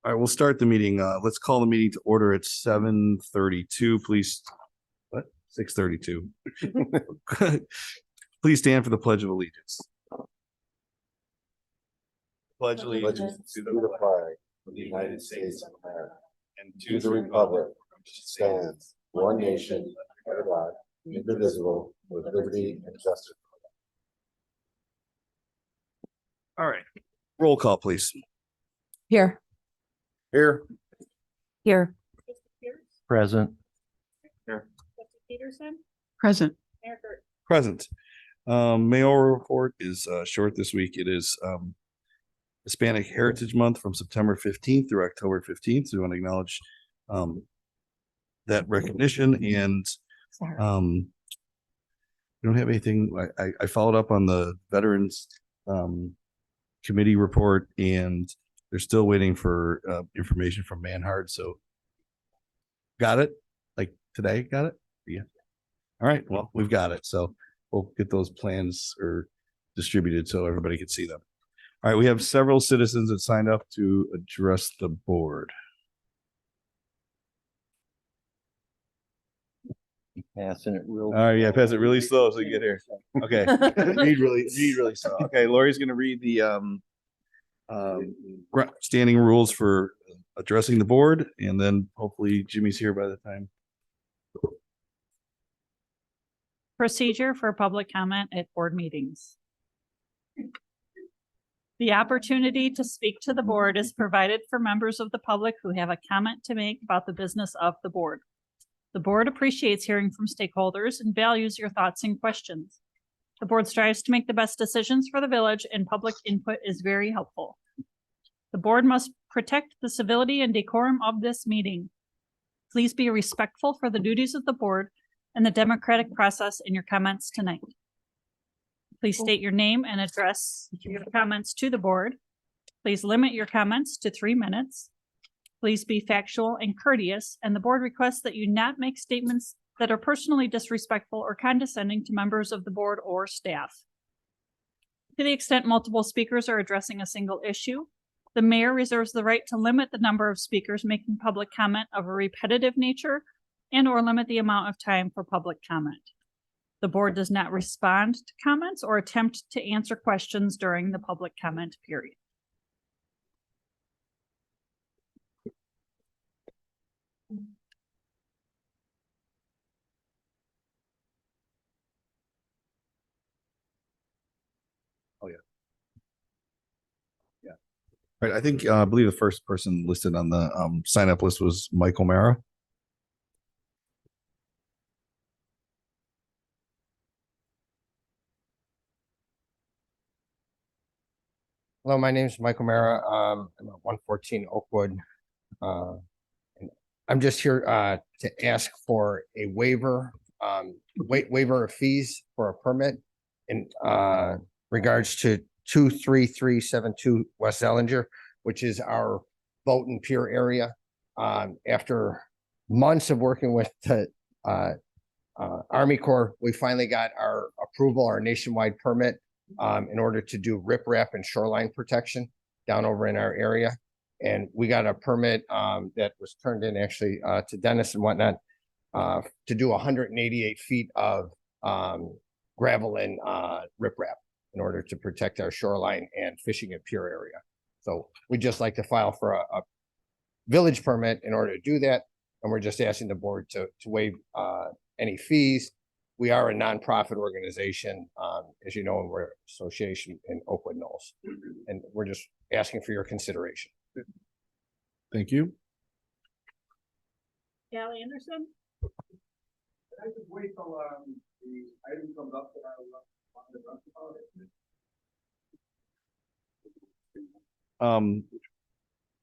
All right, we'll start the meeting. Let's call the meeting to order at 7:32. Please, what? 6:32. Please stand for the Pledge of Allegiance. Pledge allegiance to the flag of the United States of America and to the republic which stands one nation under God, indivisible, with liberty and justice. All right, roll call, please. Here. Here. Here. Present. Peterson. Present. Mayor Gurke. Present. Mayoral report is short this week. It is Hispanic Heritage Month from September 15th through October 15th. So we want to acknowledge that recognition, and we don't have anything. I followed up on the Veterans Committee report, and they're still waiting for information from Manhard. So got it? Like today? Got it? Yeah. All right. Well, we've got it. So we'll get those plans distributed so everybody can see them. All right. We have several citizens that signed up to address the board. Passing it real. All right. Yeah. Pass it really slow so you get here. Okay. read really slow. Okay. Lori's going to read the standing rules for addressing the board, and then hopefully Jimmy's here by the time. Procedure for public comment at board meetings. The opportunity to speak to the board is provided for members of the public who have a comment to make about the business of the board. The board appreciates hearing from stakeholders and values your thoughts and questions. The board strives to make the best decisions for the village, and public input is very helpful. The board must protect the civility and decorum of this meeting. Please be respectful for the duties of the board and the democratic process in your comments tonight. Please state your name and address your comments to the board. Please limit your comments to 3 minutes. Please be factual and courteous, and the board requests that you not make statements that are personally disrespectful or condescending to members of the board or staff. To the extent multiple speakers are addressing a single issue, the mayor reserves the right to limit the number of speakers making public comment of a repetitive nature and/or limit the amount of time for public comment. The board does not respond to comments or attempt to answer questions during the public comment period. Oh yeah. Yeah. Right. I think I believe the first person listed on the sign up list was Michael Mara. Hello, my name is Michael Mara. I'm at 114 Oakwood. And I'm just here to ask for a waiver of fees for a permit in regards to 23372 West Zellinger, which is our boat and pier area. After months of working with the Army Corps, we finally got our approval, our nationwide permit in order to do riprap and shoreline protection down over in our area. And we got a permit that was turned in actually to Dennis and whatnot to do 188 feet of gravel and riprap in order to protect our shoreline and fishing and pier area. So we'd just like to file for a village permit in order to do that. And we're just asking the board to waive any fees. We are a nonprofit organization, as you know, and we're an association in Oakwood Knolls. And we're just asking for your consideration. Thank you. Callie Anderson? Can I just wait till the item comes up that I want to talk about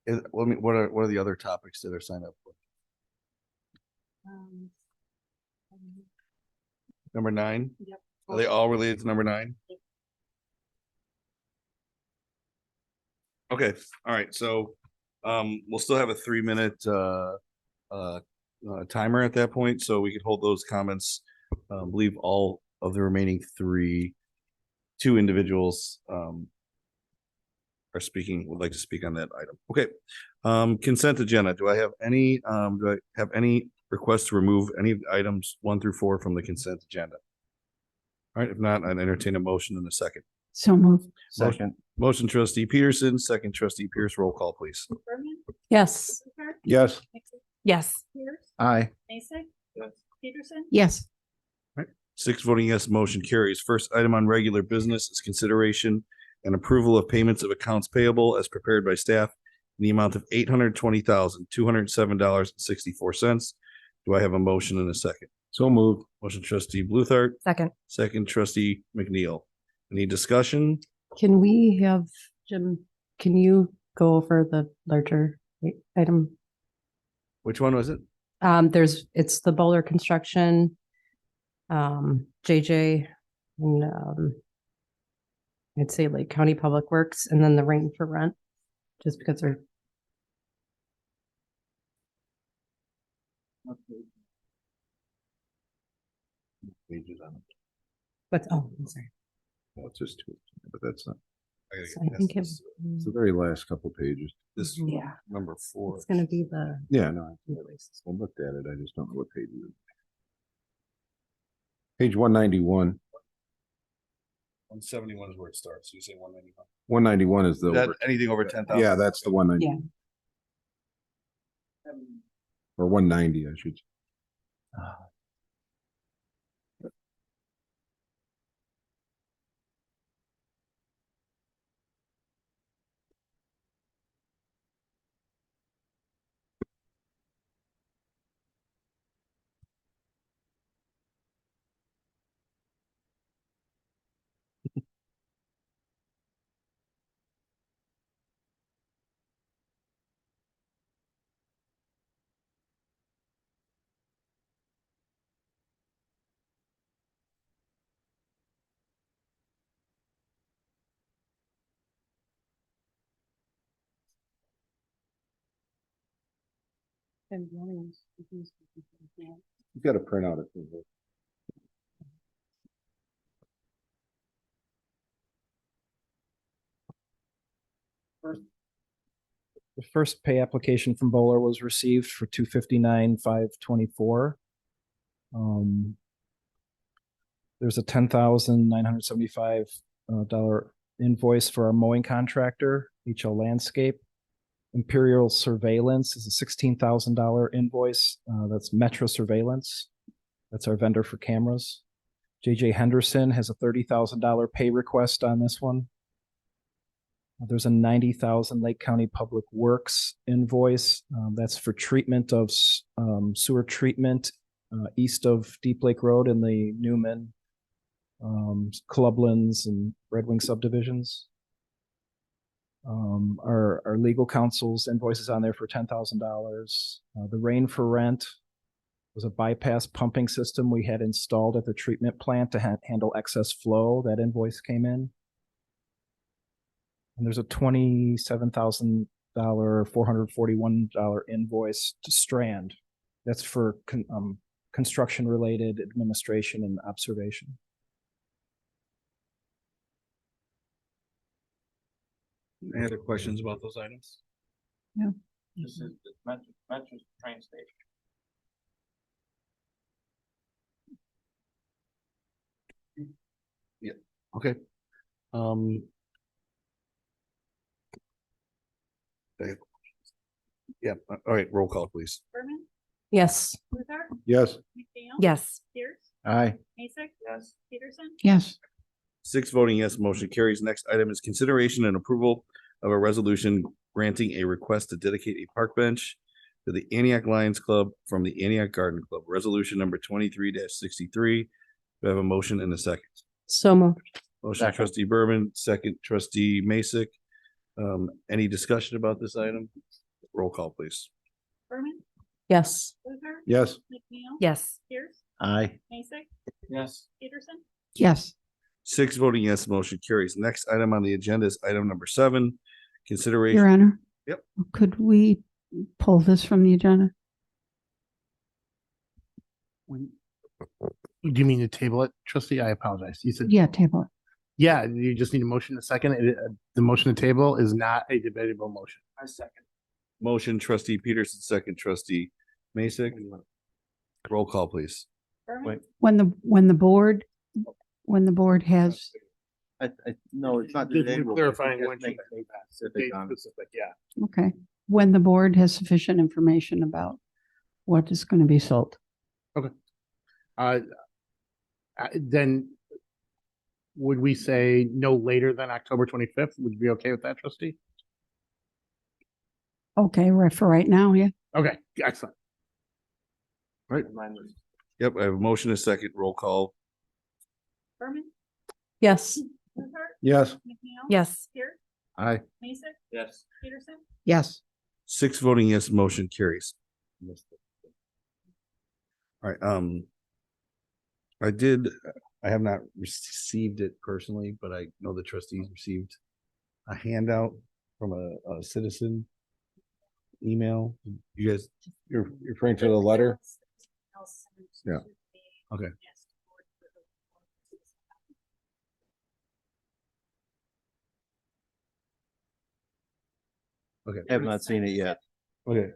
it? What are the other topics that are signed up for? Number 9. Yep. Are they all related to number 9? Yep. Okay. All right. So we'll still have a 3-minute timer at that point, so we could hold those comments. I believe all of the remaining 2 individuals would like to speak on that item. Okay. Consent agenda. Do I have any requests to remove any of the items 1 through 4 from the consent agenda? All right, if not, I'd entertain a motion in a second. So moved. Second. Motion trustee Peterson, second trustee Pierce, roll call, please. Berman, Yes. Luther, Yes. Mixer, Yes. Pierce, Aye. Mason, Peterson, Yes. 6 voting yes, motion carries. First item on regular business is consideration and approval of payments of accounts payable as prepared by staff in the amount of $820,207.64. Do I have a motion in a second? So moved. Motion trustee Bluthart, Second. second trustee McNeil. Any discussion? Can we have, Jim, can you go over the larger item? Which one was it? It's the Bowler Construction, JJ, and, I'd say Lake County Public Works, and then the rain for rent, just because they're. Pages on it. But, oh, I'm sorry. Well, it's just two, but that's not, I gotta So get I think past it's the very last couple pages. this. Yeah. Number 4. It's gonna be the. Yeah, no, I looked at it. I just don't know what page it is. Page 191. 171 is where it starts. You say 191. 191 is the. That anything over 10,000? Yeah, that's the 190. Yeah. Or 190, I should. You got to print out it. The first pay application from Bowler was received for $259,524. There's a $10,975 invoice for our mowing contractor, HL Landscape. Imperial Surveillance is a $16,000 invoice. That's Metro Surveillance. That's our vendor for cameras. JJ Henderson has a $30,000 pay request on this one. There's a $90,000 Lake County Public Works invoice. That's for treatment of sewer treatment east of Deep Lake Road in the Newman, Clublands, and Red Wing subdivisions. Our legal counsel's invoices on there for $10,000. The rain for rent was a bypass pumping system we had installed at the treatment plant to handle excess flow. That invoice came in. And there's a $27,000, $441 invoice to Strand. That's for construction-related administration and observation. Any other questions about those items? This is Metro's train station. Okay. Yeah, all right, roll call, please. Berman, Yes. Luther, Yes. McNeil. Yes. Pierce, Aye. Mason. Yes. Peterson, Yes. 6 voting yes, motion carries. Next item is consideration and approval of a resolution granting a request to dedicate a park bench to the Antioch Lions Club from the Antioch Garden Club. Resolution number 23-63. Do I have a motion and a second? So moved. Motion Second. trustee Berman, second trustee Masek. Any discussion about this item? Roll call, please. Berman, Yes. Luther, Yes. McNeil. Yes. Pierce, Aye. Mason, Yes. Peterson, Yes. 6 voting yes, motion carries. Next item on the agenda is item number 7. Your Consideration. Honor? Yep. Could we pull this from the agenda? Do you mean to table it, trustee? I apologize. You said, Yeah, table it. Yeah, you just need a motion to second. The motion to table is not a debatable motion. I second. Motion trustee Peterson, second trustee Masek. Roll call, please. Berman, When the board has, No, it's not. Just debatable, but clarifying just when make she- it specific on it. Specific, yeah. okay, when the board has sufficient information about what is going to be sold. Then would we say no later than October 25th? Would you be okay with that, trustee? Okay, right for right now, yeah. Okay, excellent. Right. Yep, I have a motion, a second, roll call. Berman, Yes. Luther, Yes. McNeil. Yes. Pierce, Aye. Mason, Yes. Peterson, Yes. 6 voting yes, motion carries. All right, I have not received it personally, but I know the trustees received a handout from a citizen email. You guys, you're referring to the letter? Yeah. Okay. Okay. Have not seen it yet. Okay.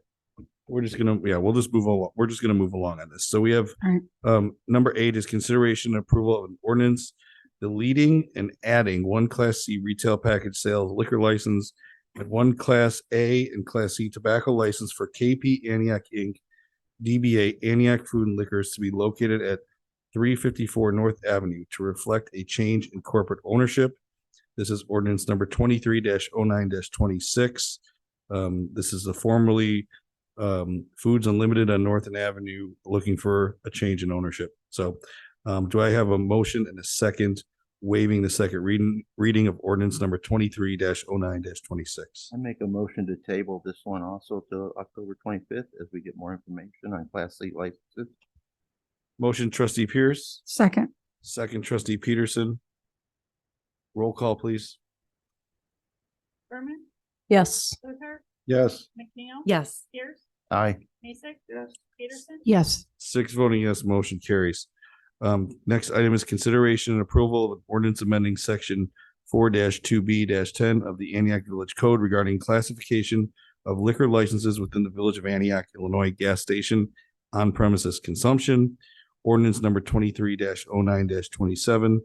We'll just move along. We're just gonna move along on this. So we have, All right. number 8 is consideration and approval of an ordinance deleting and adding one Class C retail package sales liquor license and one Class A and Class C tobacco license for KP Antioch Inc., DBA Antioch Food and Liquors to be located at 354 North Avenue to reflect a change in corporate ownership. This is ordinance number 23-09-26. This is the formerly Foods Unlimited on North Avenue, looking for a change in ownership. So do I have a motion and a second waiving the second reading of ordinance number 23-09-26? I make a motion to table this one also till October 25th as we get more information on Class C licenses. Motion trustee Pierce, Second, second trustee Peterson. Roll call, please. Berman, Yes. Luther, Yes. McNeil. Yes. Pierce, Aye. Mason, Yes. Peterson, yes. 6 voting yes, motion carries. Next item is consideration and approval of an ordinance amending section 4-2B-10 of the Antioch Village Code regarding classification of liquor licenses within the Village of Antioch, Illinois gas station on premises consumption. Ordinance number 23-09-27.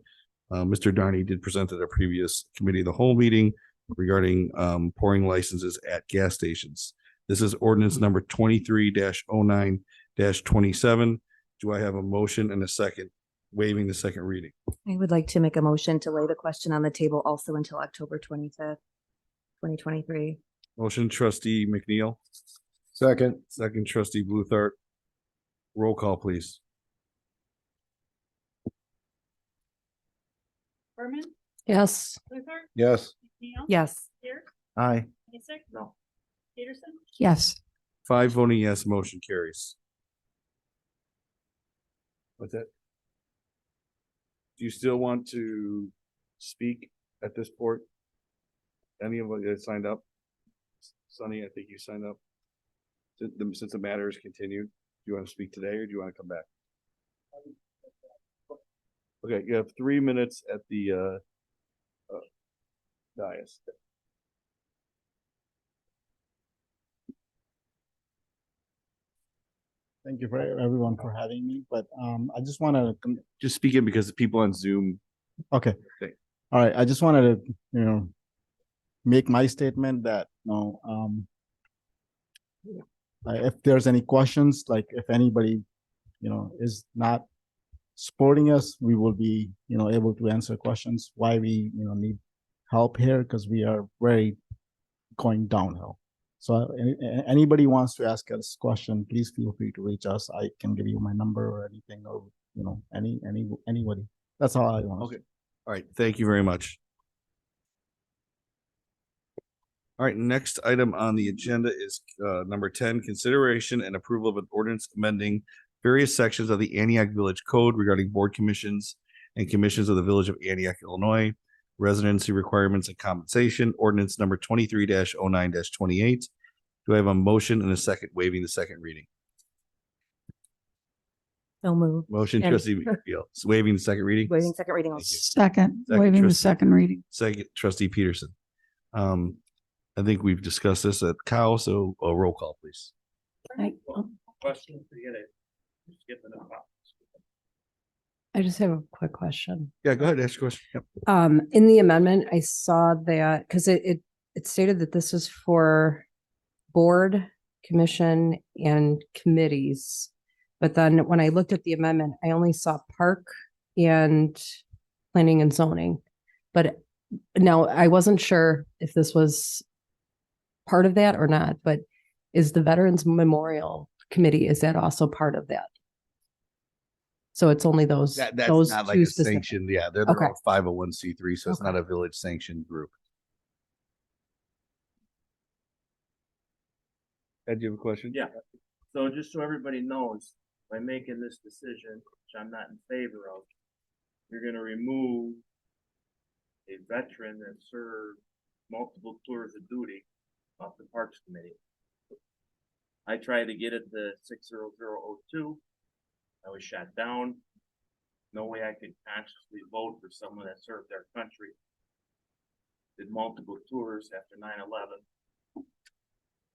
Mr. Darney did present at a previous committee of the whole meeting regarding pouring licenses at gas stations. This is ordinance number 23-09-27. Do I have a motion and a second waiving the second reading? I would like to make a motion to lay the question on the table also until October 25th, 2023. Motion trustee McNeil, Second. second trustee Bluthart. Roll call, please. Berman, Yes. Luther, Yes. McNeil. Yes. Pierce, Aye. Mason. No. Peterson, Yes. 5 voting yes, motion carries. What's that? Do you still want to speak at this port? Any of you that signed up? Sonny, I think you signed up. Since the matter is continued, do you want to speak today or do you want to come back? Okay, you have 3 minutes at the dais. Thank you for everyone for having me, but I just want to, Just speak in because the people on Zoom. okay. Okay. All right, I just wanted to, make my statement that, if there's any questions, like if anybody, is not supporting us, we will be, able to answer questions why we, need help here because we are very going downhill. So anybody wants to ask us a question, please feel free to reach us. I can give you my number or anything, or anybody. That's all I want. Okay. All right, thank you very much. All right, next item on the agenda is number 10, consideration and approval of an ordinance amending various sections of the Antioch Village Code regarding board commissions and commissions of the Village of Antioch, Illinois, residency requirements and compensation, ordinance number 23-09-28. Do I have a motion and a second waiving the second reading? So move. Motion And- trustee McFeely, waiving the second reading. Waiving second reading. Thank you. Second, Second, waiving the trustee- second reading. Second, trustee Peterson. I think we've discussed this at Cow, so a roll call, please. Question, forget it. Skipping it. I just have a quick question. Yeah, go ahead, ask your question. Yep. In the amendment, I saw that, because it stated that this is for board, commission, and committees. But then when I looked at the amendment, I only saw park and planning and zoning. But now I wasn't sure if this was part of that or not, but is the Veterans Memorial Committee, is that also part of that? So it's only those, That's those not like two a specific. sanctioned, yeah, they're their Okay. own 501c3, so it's Okay. not a village sanctioned group. Ed, do you have a question? Yeah, so just so everybody knows, by making this decision, which I'm not in favor of, you're gonna remove a veteran that served multiple tours of duty off the Parks Committee. I tried to get it to 60002. I was shot down. No way I could consciously vote for someone that served their country. Did multiple tours after 9/11.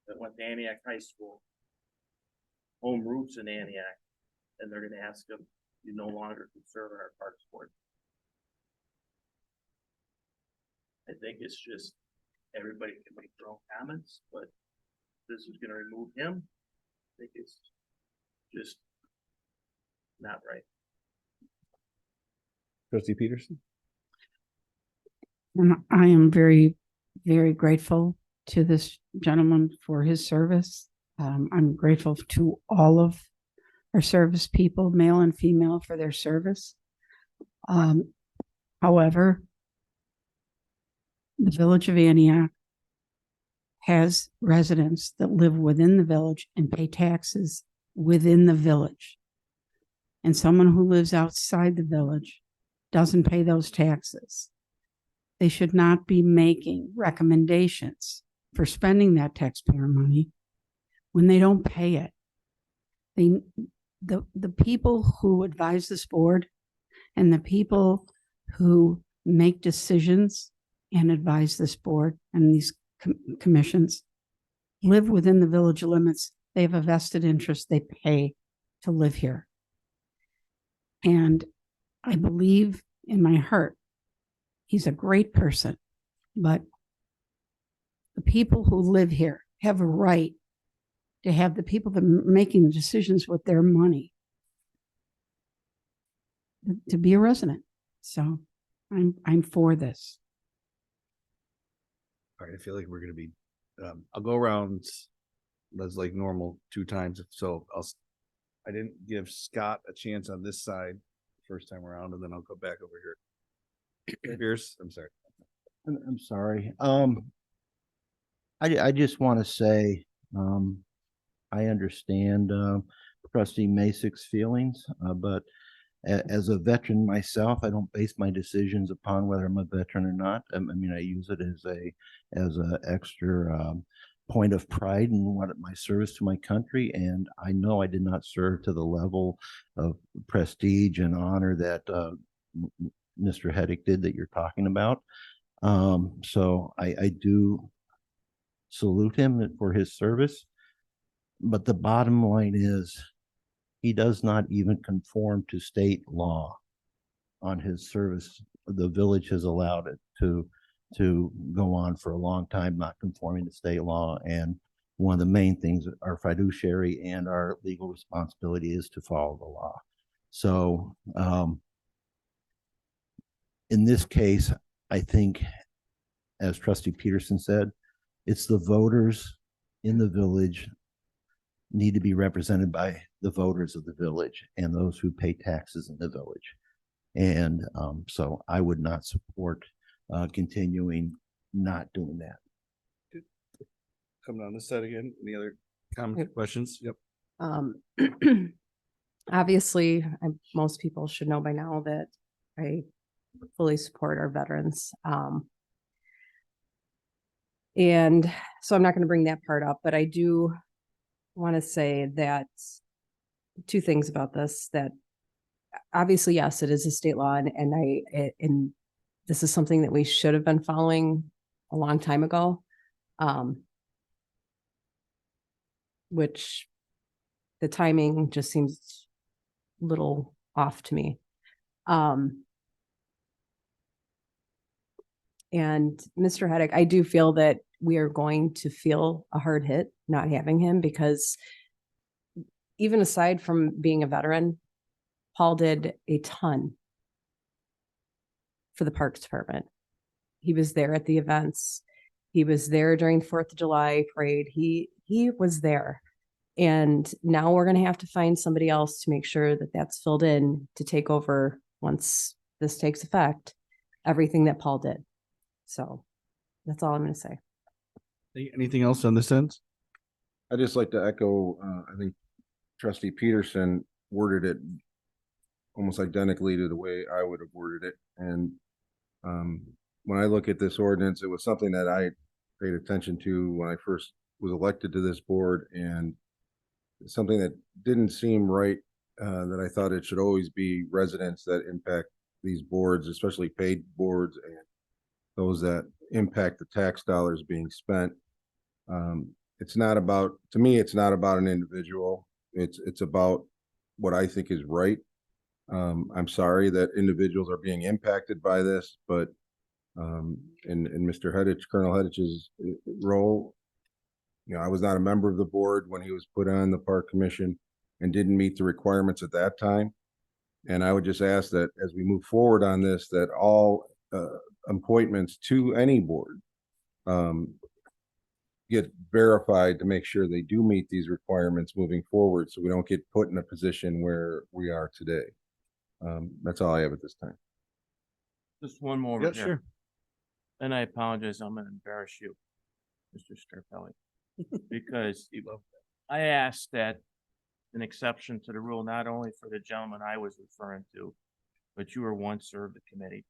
That went to Antioch High School. Home roots in Antioch. And they're gonna ask them, you no longer can serve on our Parks Board. I think it's just, everybody can make their own comments, but this is gonna remove him. I think it's just not right. Trustee Peterson? And I am very, very grateful to this gentleman for his service. I'm grateful to all of our service people, male and female, for their service. However, the village of Antioch has residents that live within the village and pay taxes within the village. And someone who lives outside the village doesn't pay those taxes. They should not be making recommendations for spending that taxpayer money when they don't pay it. The people who advise this board and the people who make decisions and advise this board and these commissions live within the village limits. They have a vested interest. They pay to live here. And I believe in my heart, he's a great person, but the people who live here have a right to have the people that are making the decisions with their money to be a resident. So I'm for this. All right, I feel like we're gonna be, I'll go around, that's like normal 2 times, so I didn't give Scott a chance on this side first time around, and then I'll go back over here. Pierce, I'm sorry. I'm sorry. I just want to say, I understand, trustee Masic's feelings, but as a veteran myself, I don't base my decisions upon whether I'm a veteran or not. I mean, I use it as a extra, point of pride in what my service to my country. And I know I did not serve to the level of prestige and honor that, Mr. Heddick did that you're talking about. So I do salute him for his service. But the bottom line is he does not even conform to state law on his service. The village has allowed it to go on for a long time, not conforming to state law. And one of the main things, our fiduciary and our legal responsibility is to follow the law. So, in this case, I think, as trustee Peterson said, it's the voters in the village need to be represented by the voters of the village and those who pay taxes in the village. And so I would not support continuing not doing that. Come down this side again. Any other comments, questions? Yep. Obviously, most people should know by now that I fully support our veterans. And so I'm not going to bring that part up, but I do want to say that two things about this that obviously, yes, it is a state law and this is something that we should have been following a long time ago. Which the timing just seems a little off to me. And Mr. Heddick, I do feel that we are going to feel a hard hit not having him, because even aside from being a veteran, Paul did a ton for the Parks Department. He was there at the events. He was there during 4th of July parade. He was there. And now we're going to have to find somebody else to make sure that that's filled in to take over once this takes effect, everything that Paul did. So that's all I'm going to say. Anything else on this end? I'd just like to echo, I think Trustee Peterson worded it almost identically to the way I would have worded it. And when I look at this ordinance, it was something that I paid attention to when I first was elected to this board, and something that didn't seem right, that I thought it should always be residents that impact these boards, especially paid boards and those that impact the tax dollars being spent. It's not about, to me, it's not about an individual. It's about what I think is right. I'm sorry that individuals are being impacted by this, but in Mr. Heddich, Colonel Heddich's role, you know, I was not a member of the board when he was put on the Park Commission and didn't meet the requirements at that time. And I would just ask that as we move forward on this, that all appointments to any board get verified to make sure they do meet these requirements moving forward, so we don't get put in a position where we are today. That's all I have at this time. Just one more. Yeah, here. sure. And I apologize, I'm gonna embarrass you, Mr. Scarpelli, because I asked that an exception to the rule, not only for the gentleman I was referring to, but you were once served the committee.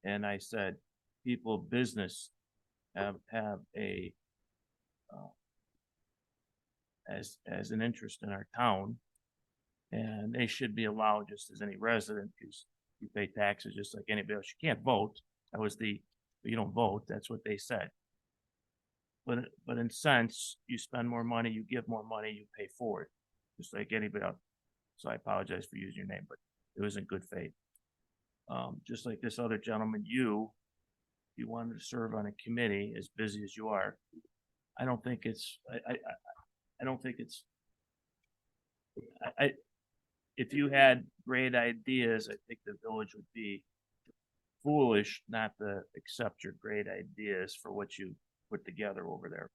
And I said, people of business have a, as an interest in our town, and they should be allowed just as any resident, because you pay taxes just like anybody else. You can't vote. That was you don't vote. That's what they said. But in sense, you spend more money, you give more money, you pay for it, just like anybody else. So I apologize for using your name, but it was in good faith. Just like this other gentleman, you wanted to serve on a committee as busy as you are. I don't think it's, I don't think it's, if you had great ideas, I think the village would be foolish not to accept your great ideas for what you put together over there.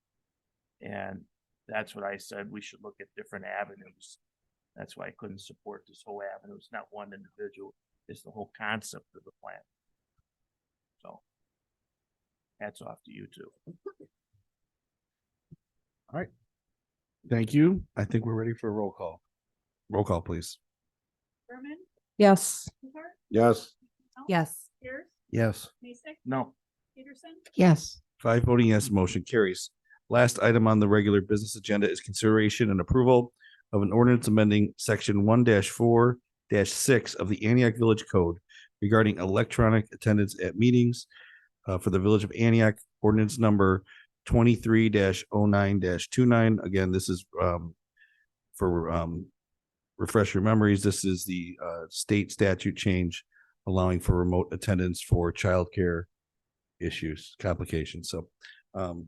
And that's what I said. We should look at different avenues. That's why I couldn't support this whole avenue. It's not one individual. It's the whole concept of the plan. So hats off to you too. All right. Thank you. I think we're ready for a roll call. Roll call, please. Berman, Yes. Hoover, Yes. Yes. Pierce, Yes. Mason, No, Peterson, Yes. 5 voting yes, motion carries. Last item on the regular business agenda is consideration and approval of an ordinance amending section 1-4-6 of the Antioch Village Code regarding electronic attendance at meetings for the Village of Antioch, ordinance number 23-09-29. Again, this is for refresh your memories. This is the state statute change allowing for remote attendance for childcare issues, complications. So do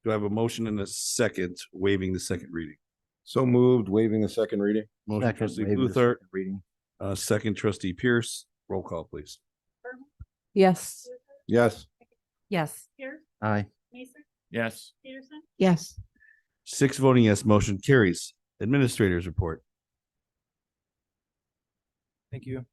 I have a motion and a second waiving the second reading? So moved, waiving the second reading. Motion Second, trustee waive the Bluthart, second reading. second trustee Pierce. Roll call, please. Berman, Yes. Yes. Yes. Pierce, Aye. Mason, yes, Peterson, Yes. 6 voting yes, motion carries. Administrators report. Thank you.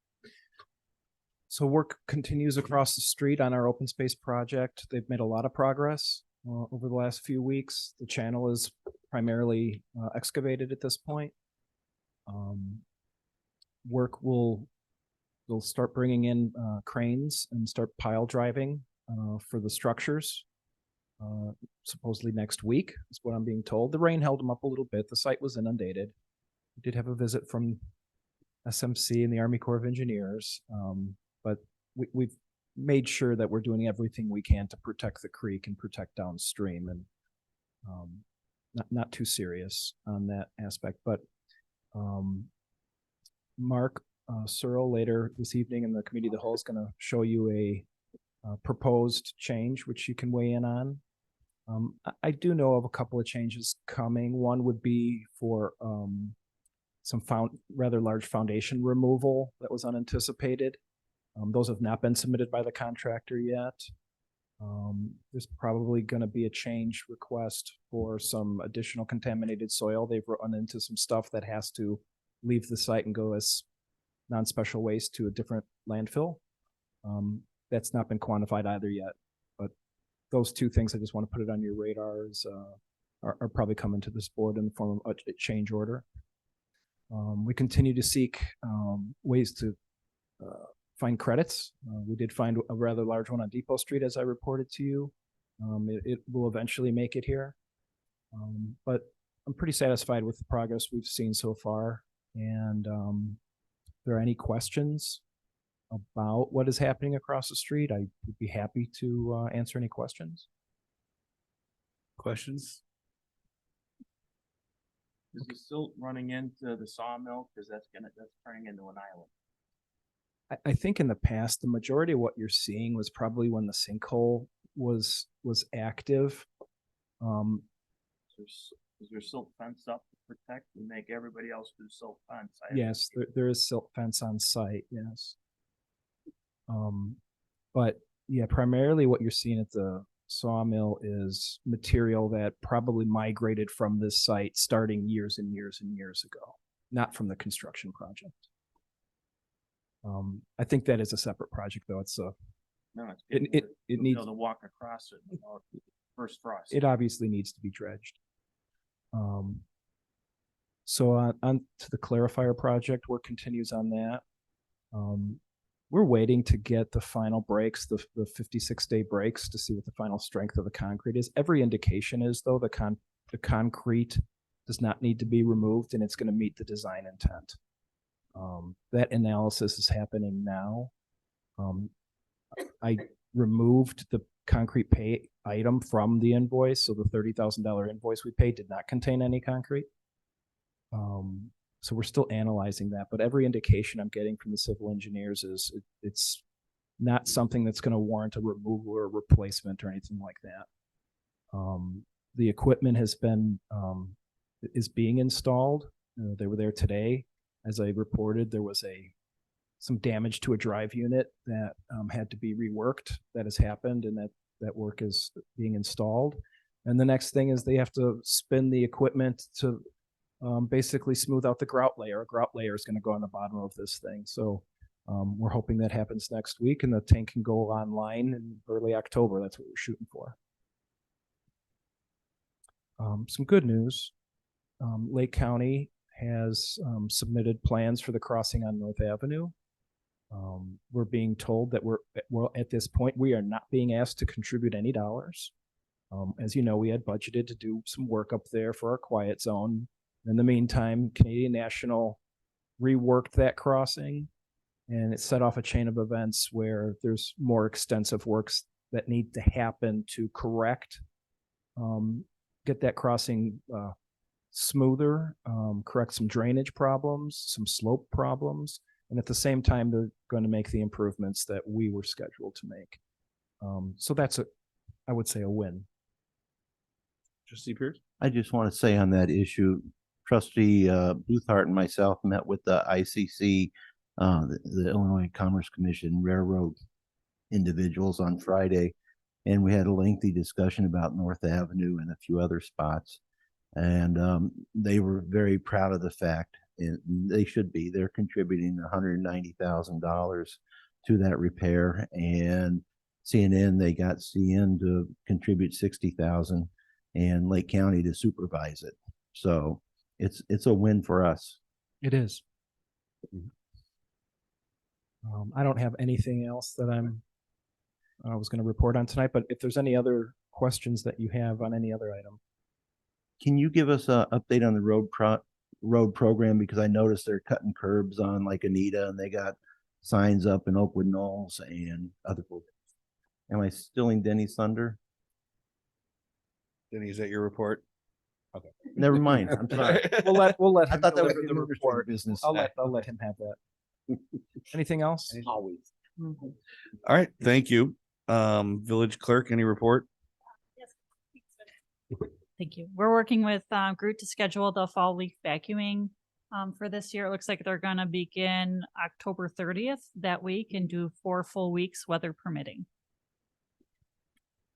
So work continues across the street on our open space project. They've made a lot of progress over the last few weeks. The channel is primarily excavated at this point. Work will start bringing in cranes and start pile driving for the structures. Supposedly next week is what I'm being told. The rain held them up a little bit. The site was inundated. We did have a visit from SMC and the Army Corps of Engineers. But we've made sure that we're doing everything we can to protect the creek and protect downstream, and not too serious on that aspect. But Mark Searle later this evening in the committee of the whole is going to show you a proposed change, which you can weigh in on. I do know of a couple of changes coming. One would be for some rather large foundation removal that was unanticipated. Those have not been submitted by the contractor yet. There's probably going to be a change request for some additional contaminated soil. They've run into some stuff that has to leave the site and go as non-special waste to a different landfill. That's not been quantified either yet, but those two things, I just want to put it on your radars, are probably coming to this board in the form of a change order. We continue to seek ways to find credits. We did find a rather large one on Depot Street, as I reported to you. It will eventually make it here. But I'm pretty satisfied with the progress we've seen so far. And if there are any questions about what is happening across the street, I would be happy to answer any questions. Questions? Is the silt running into the sawmill? Cause that's turning into an island. I think in the past, the majority of what you're seeing was probably when the sinkhole was active. Is there silt fence up to protect and make everybody else do silt fence? Yes, there is silt fence on site, yes. But yeah, primarily what you're seeing at the sawmill is material that probably migrated from this site starting years and years and years ago, not from the construction project. I think that is a separate project, though. It's it needs to walk across it first frost. It obviously needs to be dredged. So on to the clarifier project, work continues on that. We're waiting to get the final breaks, the 56-day breaks, to see what the final strength of the concrete is. Every indication is, though, the concrete does not need to be removed, and it's going to meet the design intent. That analysis is happening now. I removed the concrete pay item from the invoice, so the $30,000 invoice we paid did not contain any concrete. So we're still analyzing that, but every indication I'm getting from the civil engineers is it's not something that's going to warrant a removal or replacement or anything like that. The equipment has been is being installed. They were there today. As I reported, there was some damage to a drive unit that had to be reworked. That has happened, and that work is being installed. And the next thing is they have to spin the equipment to basically smooth out the grout layer. A grout layer is going to go on the bottom of this thing. So we're hoping that happens next week, and the tank can go online in early October. That's what we're shooting for. Some good news. Lake County has submitted plans for the crossing on North Avenue. We're being told that we're at this point, we are not being asked to contribute any dollars. As you know, we had budgeted to do some work up there for our quiet zone. In the meantime, Canadian National reworked that crossing, and it set off a chain of events where there's more extensive works that need to happen to correct, get that crossing smoother, correct some drainage problems, some slope problems, and at the same time, they're going to make the improvements that we were scheduled to make. So that's I would say, a win. Trustee Pierce? I just want to say on that issue, Trustee Bluthart and myself met with the ICC, the Illinois Commerce Commission railroad individuals on Friday, and we had a lengthy discussion about North Avenue and a few other spots. And they were very proud of the fact, and they should be, they're contributing $190,000 to that repair. And CNN, they got CN to contribute $60,000 and Lake County to supervise it. So it's a win for us. It is. I don't have anything else that I was going to report on tonight, but if there's any other questions that you have on any other item. Can you give us an update on the road program because I noticed they're cutting curbs on like Anita and they got signs up in Oakwood Knolls and other. Am I stealing Denny's thunder? Denny, is that your report? Okay. Never mind. I'm sorry. We'll let I him thought that was deliver the the report. business. I'll let him have that. Anything else? Always. All right, thank you. Village clerk, any report? Thank you. We're working with Groot to schedule the fall leaf vacuuming for this year. It looks like they're going to begin October 30th that week and do 4 full weeks, weather permitting.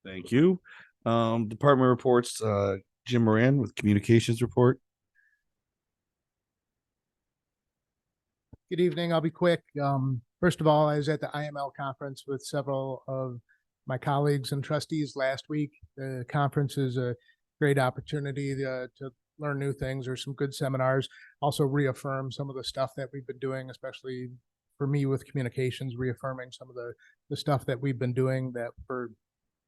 Thank you. Department reports, Jim Moran with communications report. Good evening. I'll be quick. First of all, I was at the IML conference with several of my colleagues and trustees last week. The conference is a great opportunity to learn new things. There's some good seminars, also reaffirm some of the stuff that we've been doing, especially for me with communications, reaffirming some of the stuff that we've been doing, that we're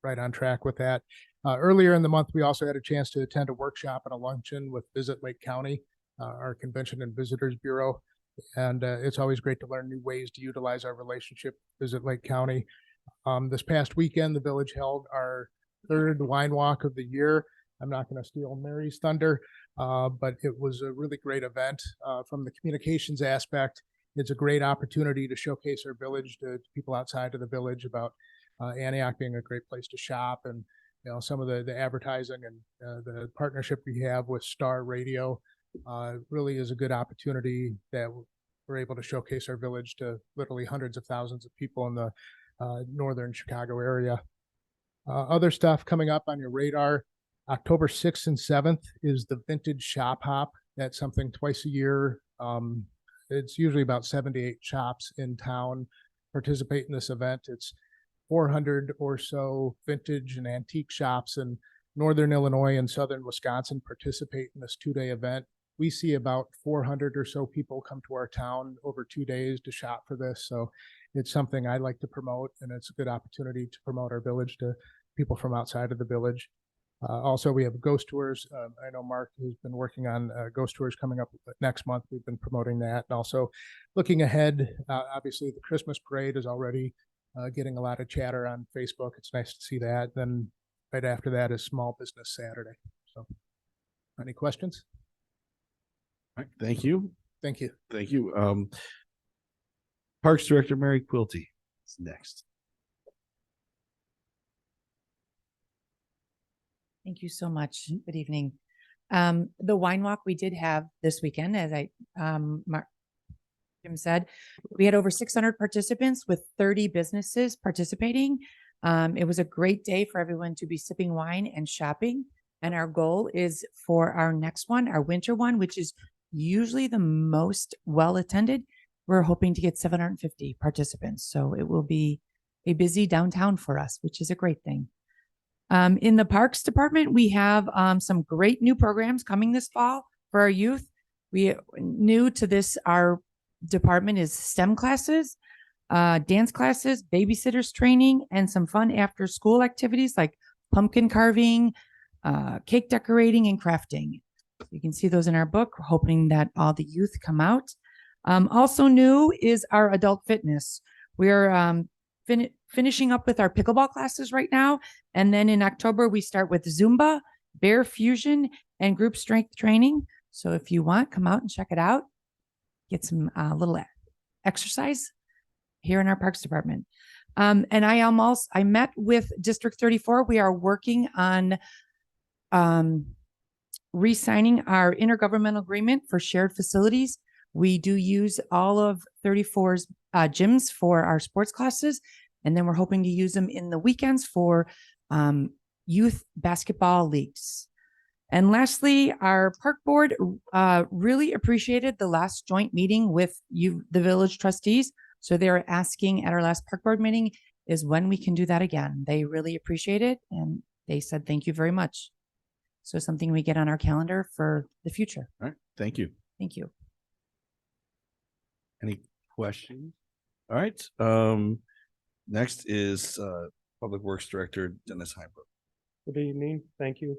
right on track with that. Earlier in the month, we also had a chance to attend a workshop and a luncheon with Visit Lake County, our Convention and Visitors Bureau. And it's always great to learn new ways to utilize our relationship with Visit Lake County. This past weekend, the village held our 3rd wine walk of the year. I'm not going to steal Mary's thunder, but it was a really great event. From the communications aspect, it's a great opportunity to showcase our village to people outside of the village about Antioch being a great place to shop, and some of the advertising and the partnership we have with Star Radio really is a good opportunity that we're able to showcase our village to literally hundreds of thousands of people in the northern Chicago area. Other stuff coming up on your radar, October 6th and 7th is the Vintage Shop Hop. That's something twice a year. It's usually about 78 shops in town participate in this event. It's 400 or so vintage and antique shops in northern Illinois and southern Wisconsin participate in this 2-day event. We see about 400 or so people come to our town over 2 days to shop for this. So it's something I like to promote, and it's a good opportunity to promote our village to people from outside of the village. Also, we have ghost tours. I know Mark has been working on ghost tours coming up next month. We've been promoting that. And also looking ahead, obviously the Christmas parade is already getting a lot of chatter on Facebook. It's nice to see that. Then right after that is Small Business Saturday. So any questions? All right, thank you. Thank you. Thank you. Parks Director Mary Quilty is next. Thank you so much. Good evening. The wine walk we did have this weekend, as Jim said, we had over 600 participants with 30 businesses participating. It was a great day for everyone to be sipping wine and shopping. And our goal is for our next one, our winter one, which is usually the most well attended. We're hoping to get 750 participants. So it will be a busy downtown for us, which is a great thing. In the Parks Department, we have some great new programs coming this fall for our youth. We new to this, our department is STEM classes, dance classes, babysitters training, and some fun after school activities like pumpkin carving, cake decorating, and crafting. You can see those in our book. We're hoping that all the youth come out. Also new is our adult fitness. We're finishing up with our pickleball classes right now. And then in October, we start with Zumba, Bear Fusion, and group strength training. So if you want, come out and check it out. Get some little exercise here in our Parks Department. And I met with District 34. We are working on re-signing our intergovernmental agreement for shared facilities. We do use all of 34's gyms for our sports classes, and then we're hoping to use them in the weekends for youth basketball leagues. And lastly, our park board really appreciated the last joint meeting with you, the village trustees. So they're asking at our last park board meeting is when we can do that again. They really appreciate it, and they said thank you very much. So something we get on our calendar for the future. All right, thank you. Thank you. Any questions? All right. Next is Public Works Director Dennis Heimbrook. Good evening. Thank you.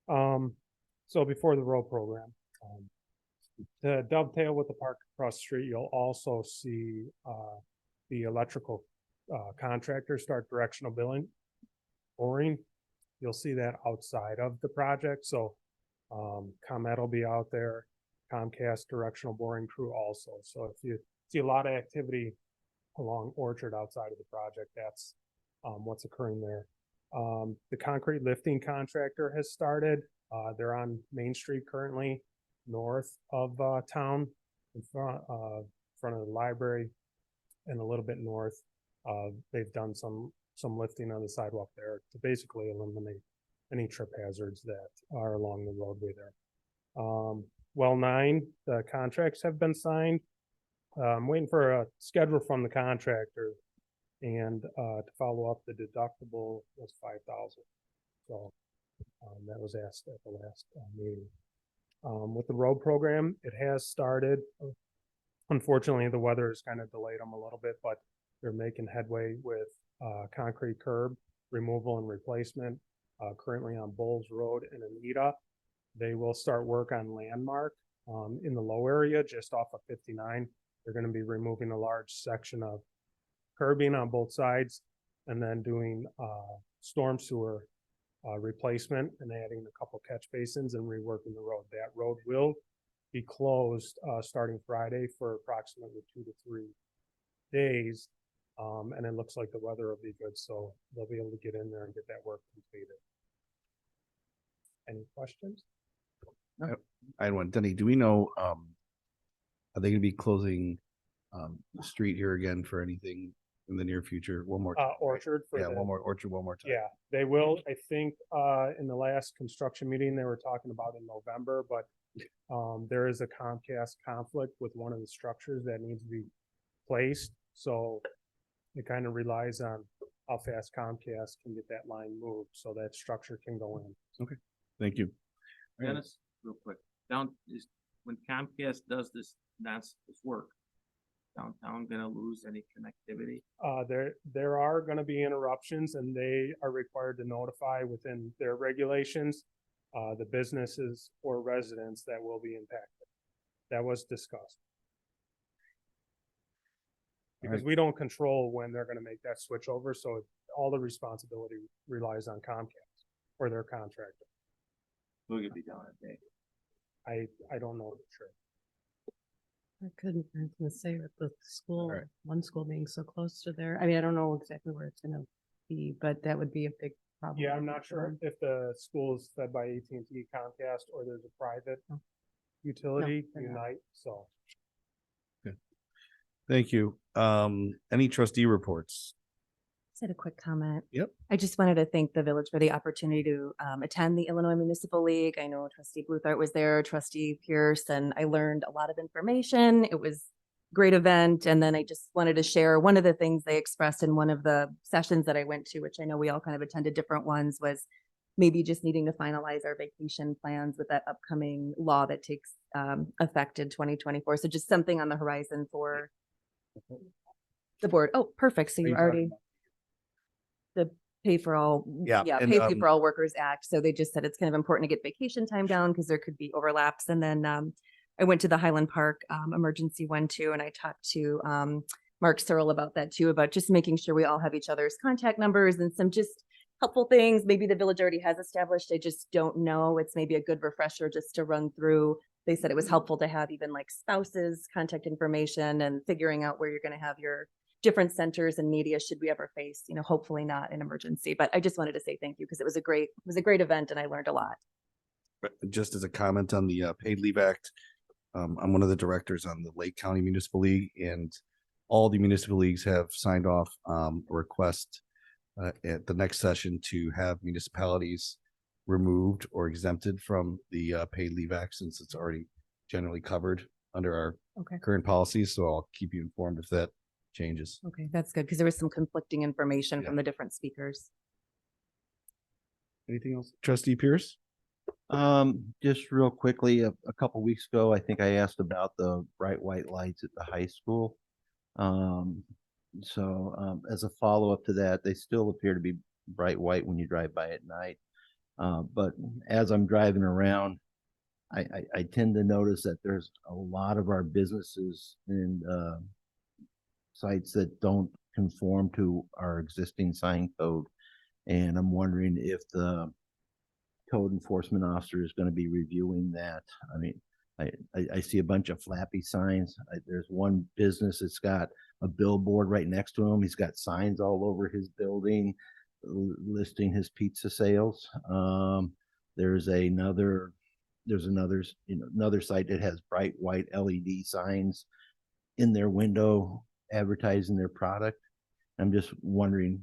So before the road program, To dovetail with the park across the street, you'll also see the electrical contractor start directional billing, boring. You'll see that outside of the project. So ComEd will be out there, Comcast directional boring crew also. So if you see a lot of activity along Orchard outside of the project, that's what's occurring there. The concrete lifting contractor has started. They're on Main Street currently, north of town, in front of the library, and a little bit north. They've done some lifting on the sidewalk there to basically eliminate any trip hazards that are along the roadway there. Well 9, the contracts have been signed. I'm waiting for a schedule from the contractor, and to follow up, the deductible was $5,000. So that was asked at the last meeting. With the road program, it has started. Unfortunately, the weather has kind of delayed them a little bit, but they're making headway with concrete curb removal and replacement. Currently on Bowles Road in Anita. They will start work on Landmark in the low area, just off of 59. They're going to be removing a large section of curbing on both sides, and then doing storm sewer replacement and adding a couple catch basins and reworking the road. That road will be closed starting Friday for approximately 2 to 3 days. And it looks like the weather will be good, so they'll be able to get in there and get that work completed. Any questions? I had one. Denny, do we know, are they gonna be closing the street here again for anything in the near future? One more time. Orchard for Yeah, the- Orchard one more time. Yeah, they will. I think in the last construction meeting, they were talking about in November, but there is a Comcast conflict with one of the structures that needs to be placed. So it kind of relies on how fast Comcast can get that line moved so that structure can go in. Okay, thank you. Dennis, real quick, when Comcast does this work, downtown gonna lose any connectivity? There are going to be interruptions, and they are required to notify within their regulations the businesses or residents that will be impacted. That was discussed. Because we don't control when they're going to make that switch over, so all the responsibility relies on Comcast or their contractor. Who could be down a day? I don't know for sure. I couldn't, I was gonna say with the school, Alright. one school being so close to there. I mean, I don't know exactly where it's gonna be, but that would be a big problem. Yeah, I'm not sure if the school is fed by AT&T, Comcast, or there's a private utility, they're not. Unite, so. Thank you. Any trustee reports? Just had a quick comment. Yep. I just wanted to thank the village for the opportunity to attend the Illinois Municipal League. I know Trustee Bluthart was there, Trustee Pierce, and I learned a lot of information. It was a great event. And then I just wanted to share one of the things they expressed in one of the sessions that I went to, which I know we all kind of attended different ones, was maybe just needing to finalize our vacation plans with that upcoming law that takes effect in 2024. So just something on the horizon for the board. Oh, perfect. So you already the pay for all, Yeah, and, pay for all workers act. So they just said it's kind of important to get vacation time down because there could be overlaps. And then I went to the Highland Park emergency one too, and I talked to Mark Searle about that too, about just making sure we all have each other's contact numbers and some just helpful things. Maybe the village already has established. I just don't know. It's maybe a good refresher just to run through. They said it was helpful to have even like spouses' contact information and figuring out where you're going to have your different centers and media should we ever face, hopefully not an emergency. But I just wanted to say thank you because it was a great event and I learned a lot. Just as a comment on the Paid Leave Act, I'm one of the directors on the Lake County Municipal League, and all the municipal leagues have signed off a request at the next session to have municipalities removed or exempted from the Paid Leave Act, since it's already generally covered under our current policies. So I'll keep you informed if that changes. Okay, that's good because there was some conflicting information from the different speakers. Anything else? Trustee Pierce? Just real quickly, a couple weeks ago, I think I asked about the bright white lights at the high school. As a follow-up to that, they still appear to be bright white when you drive by at night. But as I'm driving around, I tend to notice that there's a lot of our businesses and sites that don't conform to our existing sign code. And I'm wondering if the code enforcement officer is going to be reviewing that. I mean, I see a bunch of flappy signs. There's one business that's got a billboard right next to him. He's got signs all over his building listing his pizza sales. There's another another site that has bright white LED signs in their window advertising their product. I'm just wondering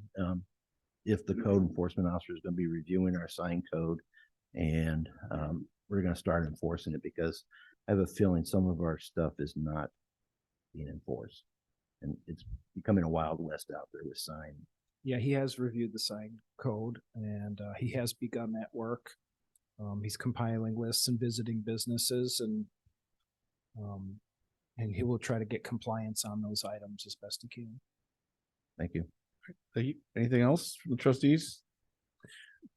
if the code enforcement officer is going to be reviewing our sign code, and we're going to start enforcing it, because I have a feeling some of our stuff is not being enforced, and it's becoming a wild west out there with sign. Yeah, he has reviewed the sign code, and he has begun that work. He's compiling lists and visiting businesses, and he will try to get compliance on those items as best he can. Thank you. Thank you. Anything else from the trustees?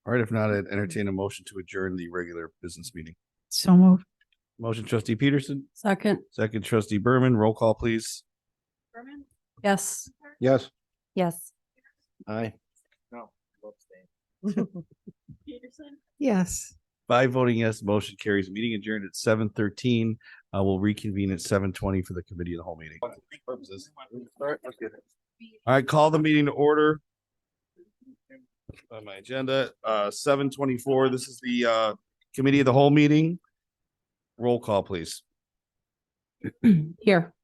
All right, if not, I'd entertain a motion to adjourn the regular business meeting. So moved. Motion trustee Peterson, Second. second trustee Berman, roll call, please. Berman, Yes. Yes. Yes. Aye. No. Abstain. Peterson, Yes. 5 voting yes, motion carries. Meeting adjourned at 7:13. We'll reconvene at 7:20 for the committee of the whole meeting. Purposes. All right, call the meeting to order. On my agenda, 7:24. This is the committee of the whole meeting. Roll call, please. Here.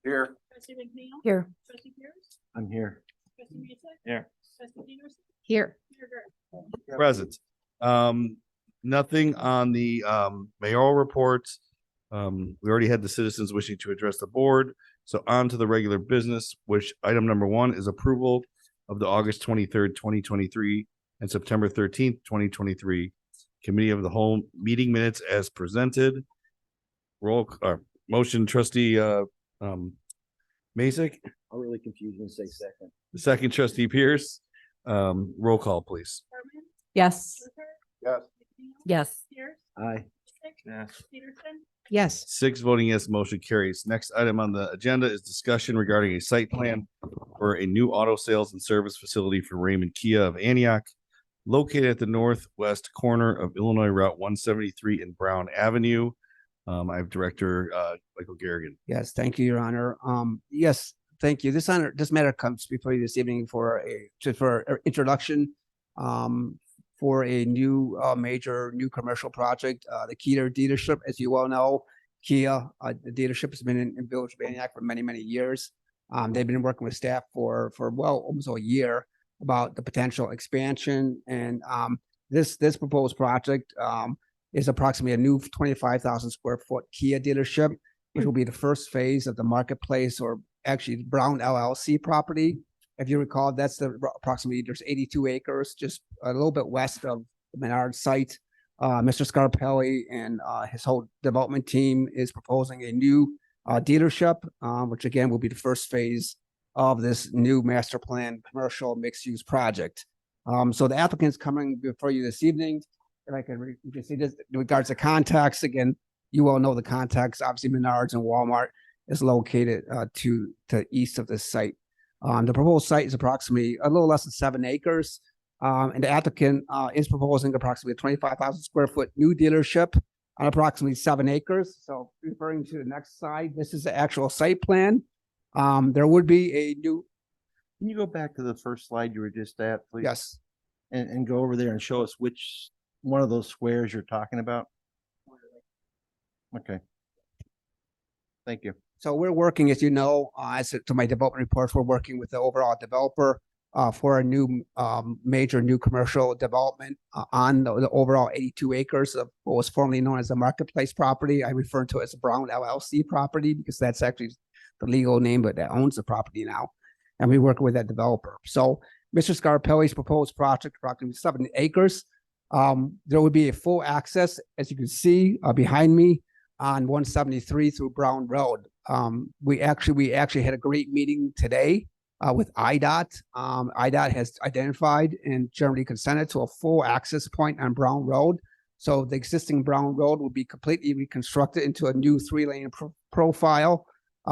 Here. trustee McNeil. Here. Trustee Pierce, I'm here. trustee Mason. Here. Trustee Peterson, Here. Mayor Gurke. Present. Nothing on the mayoral reports. We already had the citizens wishing to address the board. So on to the regular business, which item number 1 is approval of the August 23rd, 2023 and September 13th, 2023 committee of the whole meeting minutes as presented. Motion trustee Mason, I'm really confused when you say second. the second trustee Pierce. Roll call, please. Berman, Yes. Luther, Yes. McNeil, Yes. Pierce, Aye. Yes. Peterson, Yes. 6 voting yes, motion carries. Next item on the agenda is discussion regarding a site plan for a new auto sales and service facility for Raymond Kia of Antioch, located at the northwest corner of Illinois Route 173 and Brown Avenue. I have Director Michael Garrigan. Yes, thank you, Your Honor. Yes, thank you. This matter comes before you this evening for introduction for a new major new commercial project. The Kia dealership, as you well know, Kia, the dealership has been in Village of Antioch for many, many years. They've been working with staff for almost a year about the potential expansion, and this proposed project is approximately a new 25,000 square foot Kia dealership, which will be the first phase of the Marketplace, or actually Brown LLC property. If you recall, that's approximately, there's 82 acres, just a little bit west of the Menard site. Mr. Scarpelli and his whole development team is proposing a new dealership, which again will be the first phase of this new master plan commercial mixed use project. So the applicant's coming before you this evening. If I can see this in regards to context, again, you all know the context. Obviously, Menards and Walmart is located to east of this site. The proposed site is approximately a little less than 7 acres. And the applicant is proposing approximately a 25,000 square foot new dealership on approximately 7 acres. So referring to the next slide, this is the actual site plan. There would be a new. Can you go back to the first slide you were just at, please? Yes. And go over there and show us which one of those squares you're talking about? Okay. Thank you. So we're working, as you know, as to my development reports, we're working with the overall developer for a new major new commercial development on the overall 82 acres of what was formerly known as the Marketplace property. I refer to it as a Brown LLC property because that's actually the legal name, but that owns the property now. And we work with that developer. So Mr. Scarpelli's proposed project, approximately 7 acres. There would be a full access, as you can see behind me, on 173 through Brown Road. We actually had a great meeting today with IDOT. IDOT has identified and generally consented to a full access point on Brown Road So the existing Brown Road will be completely reconstructed into a new 3-lane profile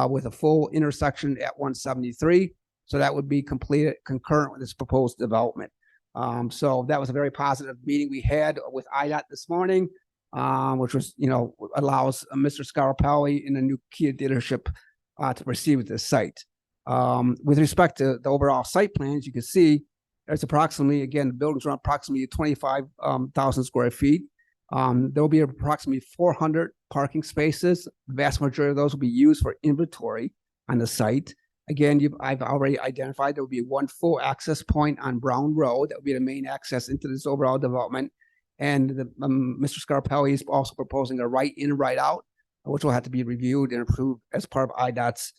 with a full intersection at 173. So that would be completed concurrent with this proposed development. So that was a very positive meeting we had with IDOT this morning, which was, allows Mr. Scarpelli in a new Kia dealership to proceed with this site. With respect to the overall site plans, you can see there's approximately, again, the buildings are approximately 25,000 square feet. There'll be approximately 400 parking spaces. The vast majority of those will be used for inventory on the site. Again, I've already identified there will be one full access point on Brown Road. That will be the main access into this overall development. And Mr. Scarpelli is also proposing a right in, right out, which will have to be reviewed and approved as part of IDOT's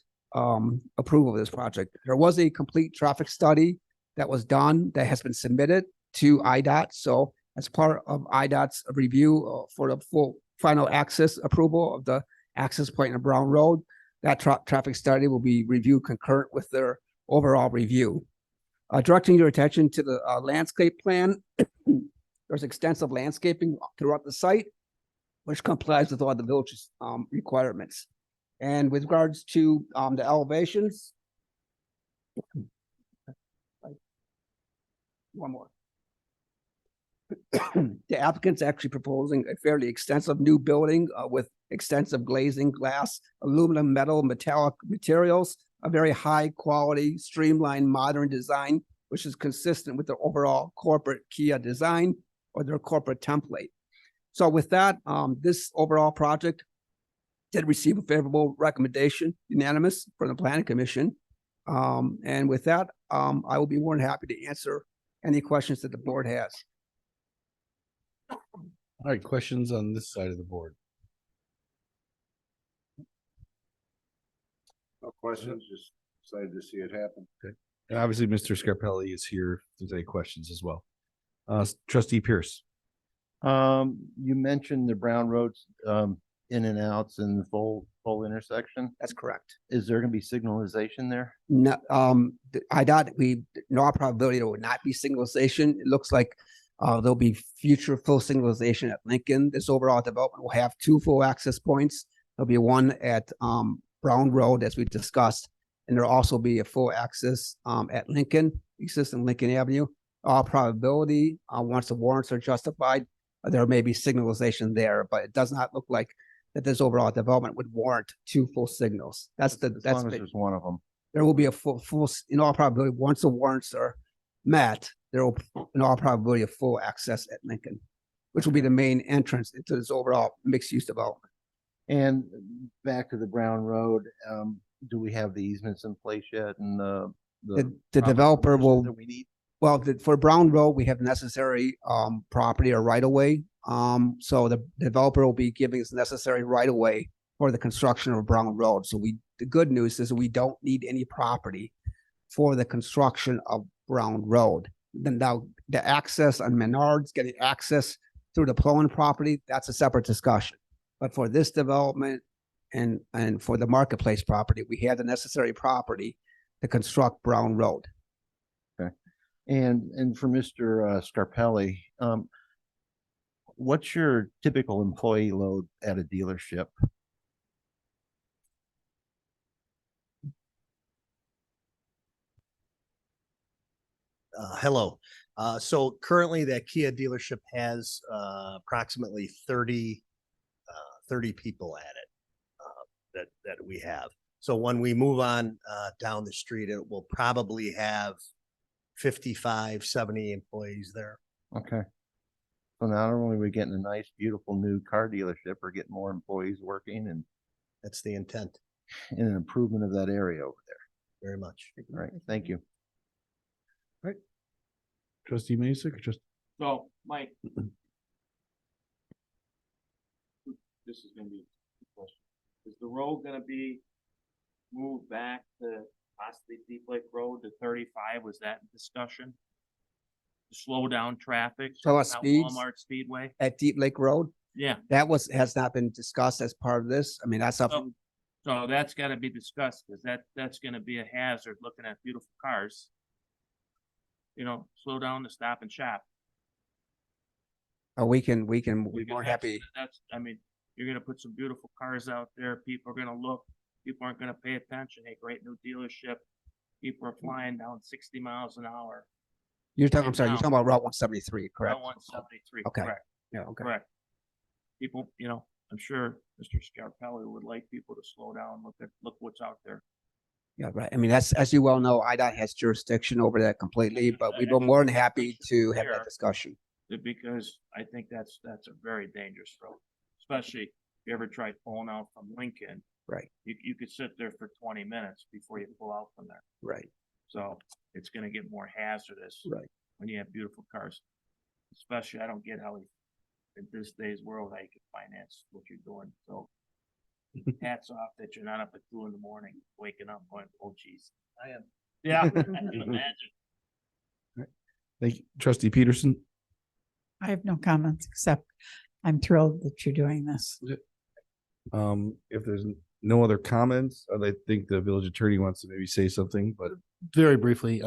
approval of this project. There was a complete traffic study that was done that has been submitted to IDOT. So as part of IDOT's review for the full final access approval of the access point in Brown Road, that traffic study will be reviewed concurrent with their overall review. Directing your attention to the landscape plan, there's extensive landscaping throughout the site, which complies with all the village's requirements. And with regards to the elevations, one more. The applicant's actually proposing a fairly extensive new building with extensive glazing, glass, aluminum, metal, metallic materials, a very high quality, streamlined, modern design, which is consistent with the overall corporate Kia design or their corporate template. So with that, this overall project did receive a favorable recommendation, unanimous, from the Planning Commission. And with that, I will be more than happy to answer any questions that the board has. All right, questions on this side of the board? No questions, just excited to see it happen. Okay. And obviously, Mr. Scarpelli is here if there's any questions as well. Trustee Pierce. You mentioned the Brown Roads, in and outs and the full intersection. That's correct. Is there gonna be signalization there? No, in all probability, there would not be signalization. It looks like there'll be future full signalization at Lincoln. This overall development will have 2 full access points. There'll be one at Brown Road, as we discussed, and there'll also be a full access at Lincoln, existing Lincoln Avenue. All probability, once the warrants are justified, there may be signalization there, but it does not look like that this overall development would warrant 2 full signals. That's As long as there's one of them. there will be a full, in all probability, once the warrants are met, there will, in all probability, a full access at Lincoln, which will be the main entrance into this overall mixed-use development. And back to the Brown Road, do we have the easements in place yet? And The developer will, that we need? well, for Brown Road, we have necessary property or right of way. So the developer will be giving us necessary right of way for the construction of Brown Road. So the good news is we don't need any property for the construction of Brown Road. Then now the access on Menards, getting access through the Plowman property, that's a separate discussion. But for this development and for the marketplace property, we have the necessary property to construct Brown Road. Okay. And for Mr. Scarpelli, what's your typical employee load at a dealership? Hello. So currently that Kia dealership has approximately 30 people at it that we have. So when we move on down the street, it will probably have 55, 70 employees there. Okay. So not only are we getting a nice, beautiful new car dealership, we're getting more employees working, and that's the intent. And an improvement of that area over there. Very much. All right. Thank you. All right. Trustee Masek, just. So, Mike. This is gonna be a question. Is the road gonna be moved back to possibly Deep Lake Road to 35? Was that in discussion? To slow down traffic? So about not speeds Walmart Speedway? at Deep Lake Road? Yeah. That has not been discussed as part of this. I mean, that's something. So that's gotta be discussed, because that's gonna be a hazard looking at beautiful cars. You know, slow down to Stop and Shop. We can be Because more that's- happy. That's, I mean, you're gonna put some beautiful cars out there. People are gonna look, people aren't gonna pay attention. Hey, great new dealership. People are flying down 60 miles an hour. You're talking, I'm And sorry, you're now- talking about Route 173, correct? Route 173, Okay. correct, Yeah, okay. correct. People, you know, I'm sure Mr. Scarpelli would like people to slow down, look what's out there. Yeah, right. I mean, that's, as you well know, IDOT has jurisdiction over that completely, but we'd be more than happy to have that discussion. Because I think that's a very dangerous road, especially if you ever tried pulling out from Lincoln. Right. You could sit there for 20 minutes before you pull out from there. Right. So it's gonna get more hazardous. Right. When you have beautiful cars. Especially, I don't get how in this day's world, how you can finance what you're doing. So hats off that you're not up at 2 a.m, waking up going, oh geez, I am. Yeah, I can imagine. Thank you. Trustee Peterson. I have no comments, except I'm thrilled that you're doing this. If there's no other comments, I think the village attorney wants to maybe say something, but Very briefly,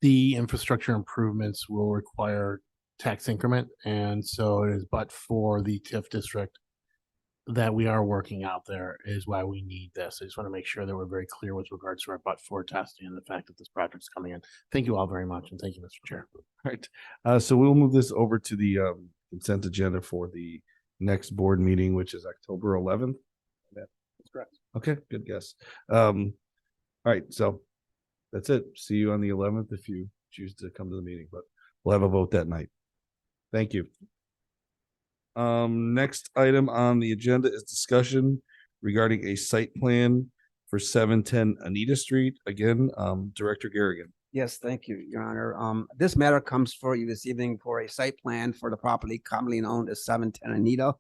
the infrastructure improvements will require tax increment, and so it is but for the TIF district that we are working out there is why we need this. I just want to make sure that we're very clear with regards to our but for testing and the fact that this project's coming in. Thank you all very much, and thank you, Mr. Chair. right. So we'll move this over to the consent agenda for the next board meeting, which is October 11th. That's correct. Okay, good guess. All right, so that's it. See you on the 11th if you choose to come to the meeting, but we'll have a vote that night. Thank you. Next item on the agenda is discussion regarding a site plan for 710 Anita Street. Again, Director Garrigan. Yes, thank you, Your Honor. This matter comes for you this evening for a site plan for the property commonly known as 710 Anita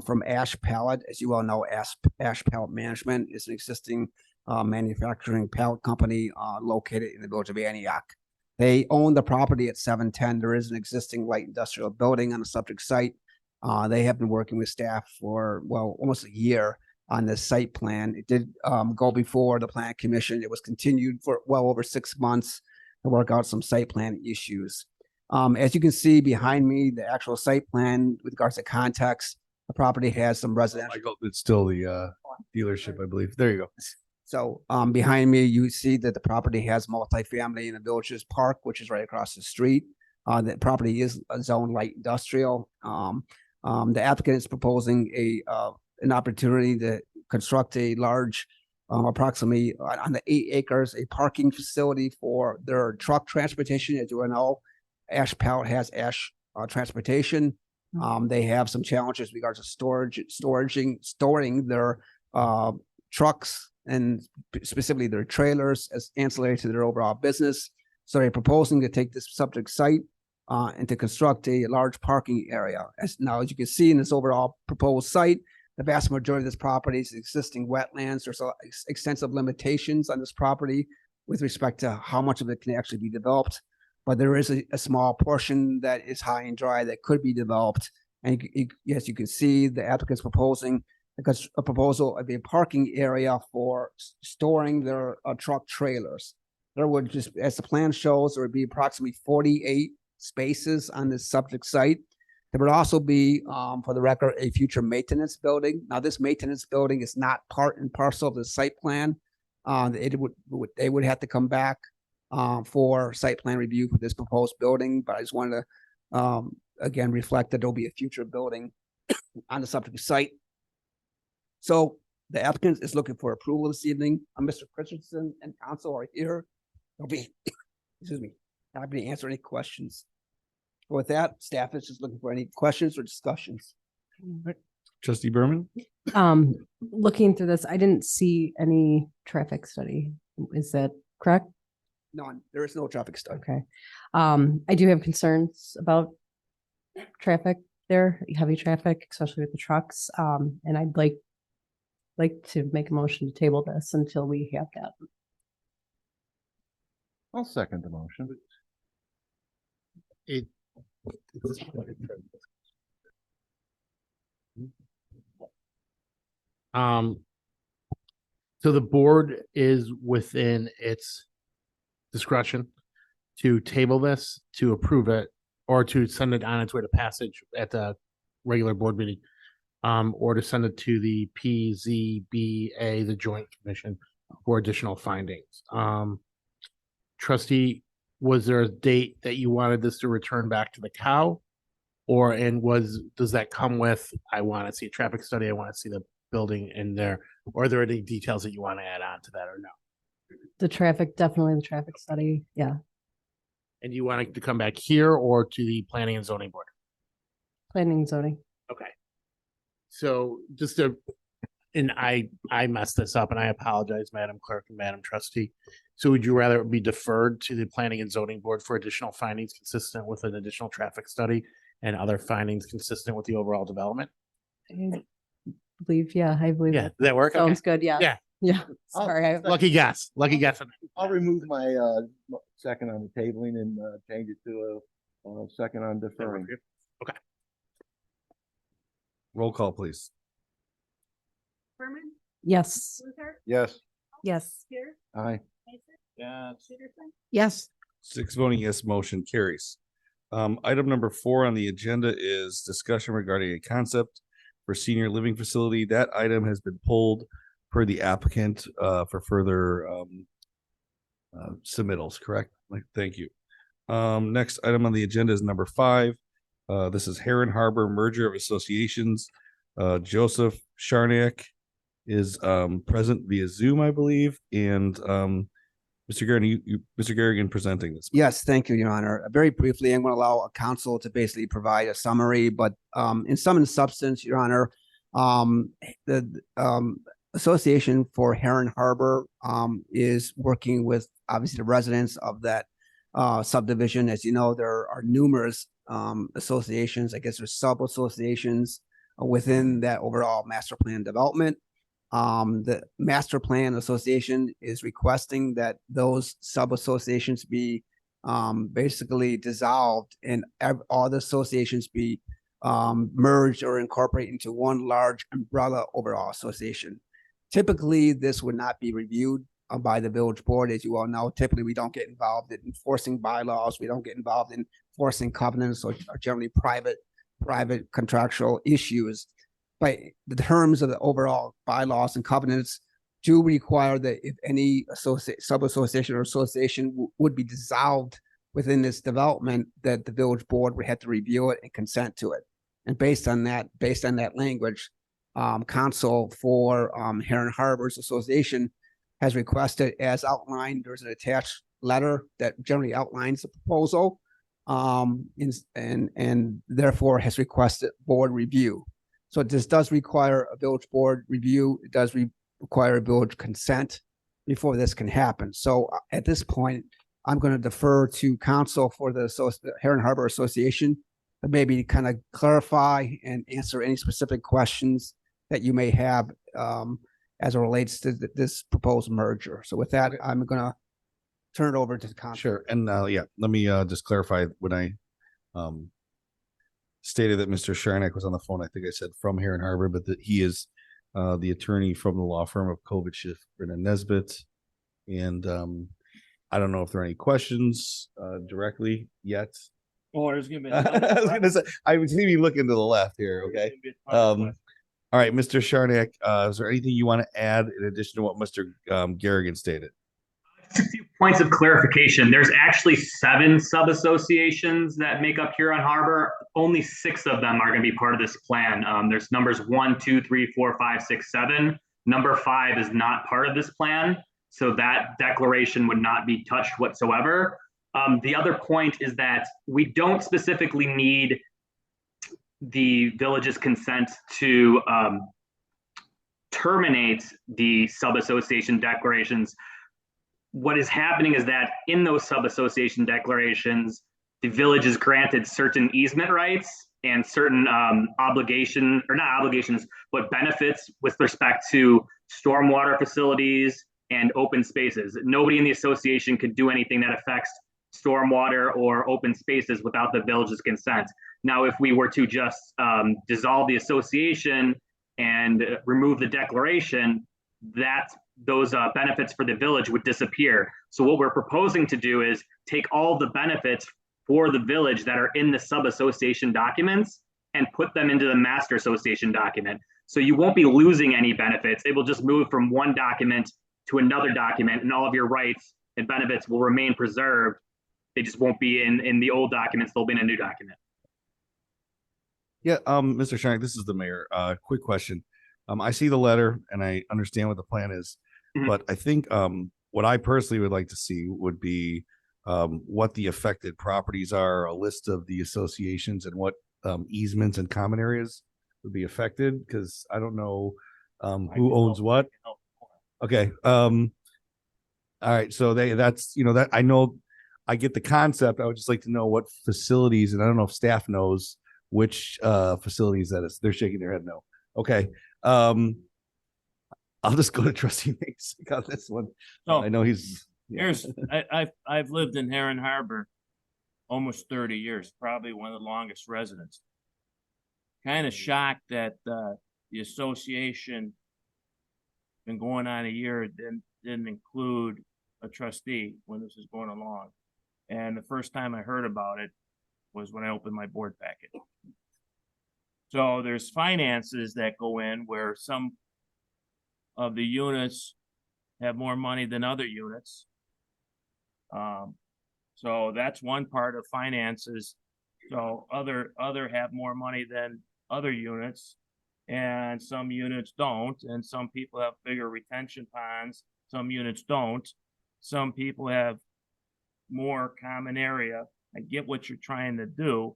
from Ash Pallet. As you all know, Ash Pallet Management is an existing manufacturing pallet company located in the village of Antioch. They own the property at 710. There is an existing light industrial building on the subject site. They have been working with staff for, well, almost a year on this site plan. It did go before the plan commission. It was continued for well over 6 months to work out some site plan issues. As you can see behind me, the actual site plan with regards to context, the property has some residential. It's still the dealership, I believe. There you go. So behind me, you see that the property has multifamily in the Villages Park, which is right across the street. The property is a zone light industrial. The applicant is proposing an opportunity to construct a large, approximately on the 8 acres, a parking facility for their truck transportation. As you know, Ash Pallet has Ash Transportation. They have some challenges with regards to storing their trucks and specifically their trailers as ancillary to their overall business. So they're proposing to take this subject site and to construct a large parking area. As you can see in this overall proposed site, the vast majority of this property is existing wetlands. There's extensive limitations on this property with respect to how much of it can actually be developed. But there is a small portion that is high and dry that could be developed. And yes, you can see the applicant's proposing a proposal of a parking area for storing their truck trailers. There would just, as the plan shows, there would be approximately 48 spaces on this subject site. There would also be, for the record, a future maintenance building. Now, this maintenance building is not part and parcel of the site plan. They would have to come back for site plan review for this proposed building. But I just wanted to again reflect that there'll be a future building on the subject site. So the applicant is looking for approval this evening. Mr. Christensen and council are here. They'll be, excuse me, happy to answer any questions. With that, staff is just looking for any questions or discussions. Trustee Berman. Looking through this, I didn't see any traffic study. Is that correct? None. There is no traffic study. Okay. I do have concerns about traffic there, heavy traffic, especially with the trucks. And I'd like to make a motion to table this until we have that. I'll second the motion. So the board is within its discretion to table this, to approve it, or to send it on its way to passage at the regular board meeting, or to send it to the PZBA, the Joint Commission, for additional findings. Trustee, was there a date that you wanted this to return back to the cow? Or, does that come with, I want to see a traffic study, I want to see the building in there? Or are there any details that you want to add on to that or no? Definitely the traffic study. Yeah. And you want it to come back here or to the planning and zoning board? Planning and zoning. Okay. So and I messed this up and I apologize, Madam Clerk and Madam Trustee. So would you rather it be deferred to the planning and zoning board for additional findings consistent with an additional traffic study and other findings consistent with the overall development? I believe Yeah, that. does that work? Sounds Okay. good. Yeah. Yeah. Yeah. Sorry. Lucky guess. Lucky guess. I'll remove my second on the tabling and change it to a second on deferring. Okay. Roll call, please. Berman, Yes. Luther, Yes. yes. Pierce, Aye. Mason, Yes. Peterson, Yes. 6 voting yes, motion carries. Item number 4 on the agenda is discussion regarding a concept for senior living facility. That item has been pulled per the applicant for further submittals, correct? Thank you. Next item on the agenda is number 5. This is Heron Harbor Merger of Associations. Joseph Sharniak is present via Zoom, I believe, and Mr. Garrigan presenting this. Yes, thank you, Your Honor. Very briefly, I'm going to allow a counsel to basically provide a summary, but in sum and substance, Your Honor, the Association for Heron Harbor is working with obviously the residents of that subdivision. As you know, there are numerous associations, I guess there's sub-associations within that overall master plan development. The master plan association is requesting that those sub-associations be basically dissolved and all the associations be merged or incorporated into one large umbrella overall association. Typically, this would not be reviewed by the village board. As you all know, typically we don't get involved in enforcing bylaws. We don't get involved in enforcing covenants or generally private contractual issues. But the terms of the overall bylaws and covenants do require that if any sub-association or association would be dissolved within this development, that the village board would have to review it and consent to it. And based on that language, counsel for Heron Harbors Association has requested, as outlined, there's an attached letter that generally outlines the proposal, and therefore has requested board review. So this does require a village board review. It does require a village consent before this can happen. So at this point, I'm going to defer to counsel for the Heron Harbor Association to maybe kind of clarify and answer any specific questions that you may have as it relates to this proposed merger. So with that, I'm going to turn it over to the counsel. Sure. And yeah, let me just clarify when I stated that Mr. Sharniak was on the phone. I think I said from Heron Harbor, but that he is the attorney from the law firm of Kovach, Brennan Nesbitt. And I don't know if there are any questions directly yet. Oh, there's gonna be. I was gonna say I was maybe looking to the left here. Okay. All right, Mr. Sharniak, is there anything you want to add in addition to what Mr. Garrigan stated? A few points of clarification. There's actually 7 sub-associations that make up Huron Harbor. Only 6 of them are going to be part of this plan. There's numbers 1, 2, 3, 4, 5, 6, 7. Number 5 is not part of this plan, so that declaration would not be touched whatsoever. The other point is that we don't specifically need the village's consent to terminate the sub-association declarations. What is happening is that in those sub-association declarations, the village is granted certain easement rights and certain obligation, or not obligations, but benefits with respect to stormwater facilities and open spaces. Nobody in the association could do anything that affects stormwater or open spaces without the village's consent. Now, if we were to just dissolve the association and remove the declaration, those benefits for the village would disappear. So what we're proposing to do is take all the benefits for the village that are in the sub-association documents and put them into the master association document. So you won't be losing any benefits. It will just move from one document to another document, and all of your rights and benefits will remain preserved. They just won't be in the old documents. They'll be in a new document. Yeah, Mr. Shark, this is the mayor. Quick question. I see the letter and I understand what the plan is, but I think what I personally would like to see would be what the affected properties are, a list of the associations and what easements and common areas would be affected, because I don't know who owns what. Okay. All right. So that's, that I know, I get the concept. I would just like to know what facilities, and I don't know if staff knows which facilities that is. They're shaking their head no. Okay. I'll just go to Trustee Mason on this one. So I know he's. Here's I've lived in Heron Harbor almost 30 years, probably one of the longest residents. Kind of shocked that the association been going on a year, didn't include a trustee when this was going along. And the first time I heard about it was when I opened my board packet. So there's finances that go in where some of the units have more money than other units. So that's one part of finances. So other have more money than other units, and some units don't, and some people have bigger retention ponds, some units don't. Some people have more common area. I get what you're trying to do,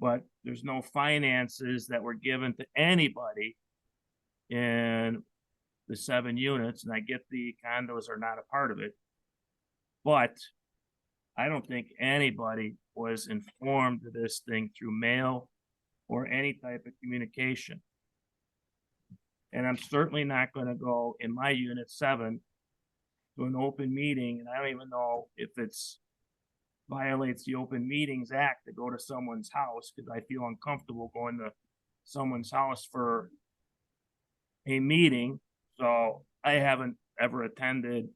but there's no finances that were given to anybody in the 7 units, and I get the condos are not a part of it, but I don't think anybody was informed of this thing through mail or any type of communication. And I'm certainly not going to go in my unit 7 to an open meeting, and I don't even know if it's violates the Open Meetings Act to go to someone's house, because I feel uncomfortable going to someone's house for a meeting. So I haven't ever attended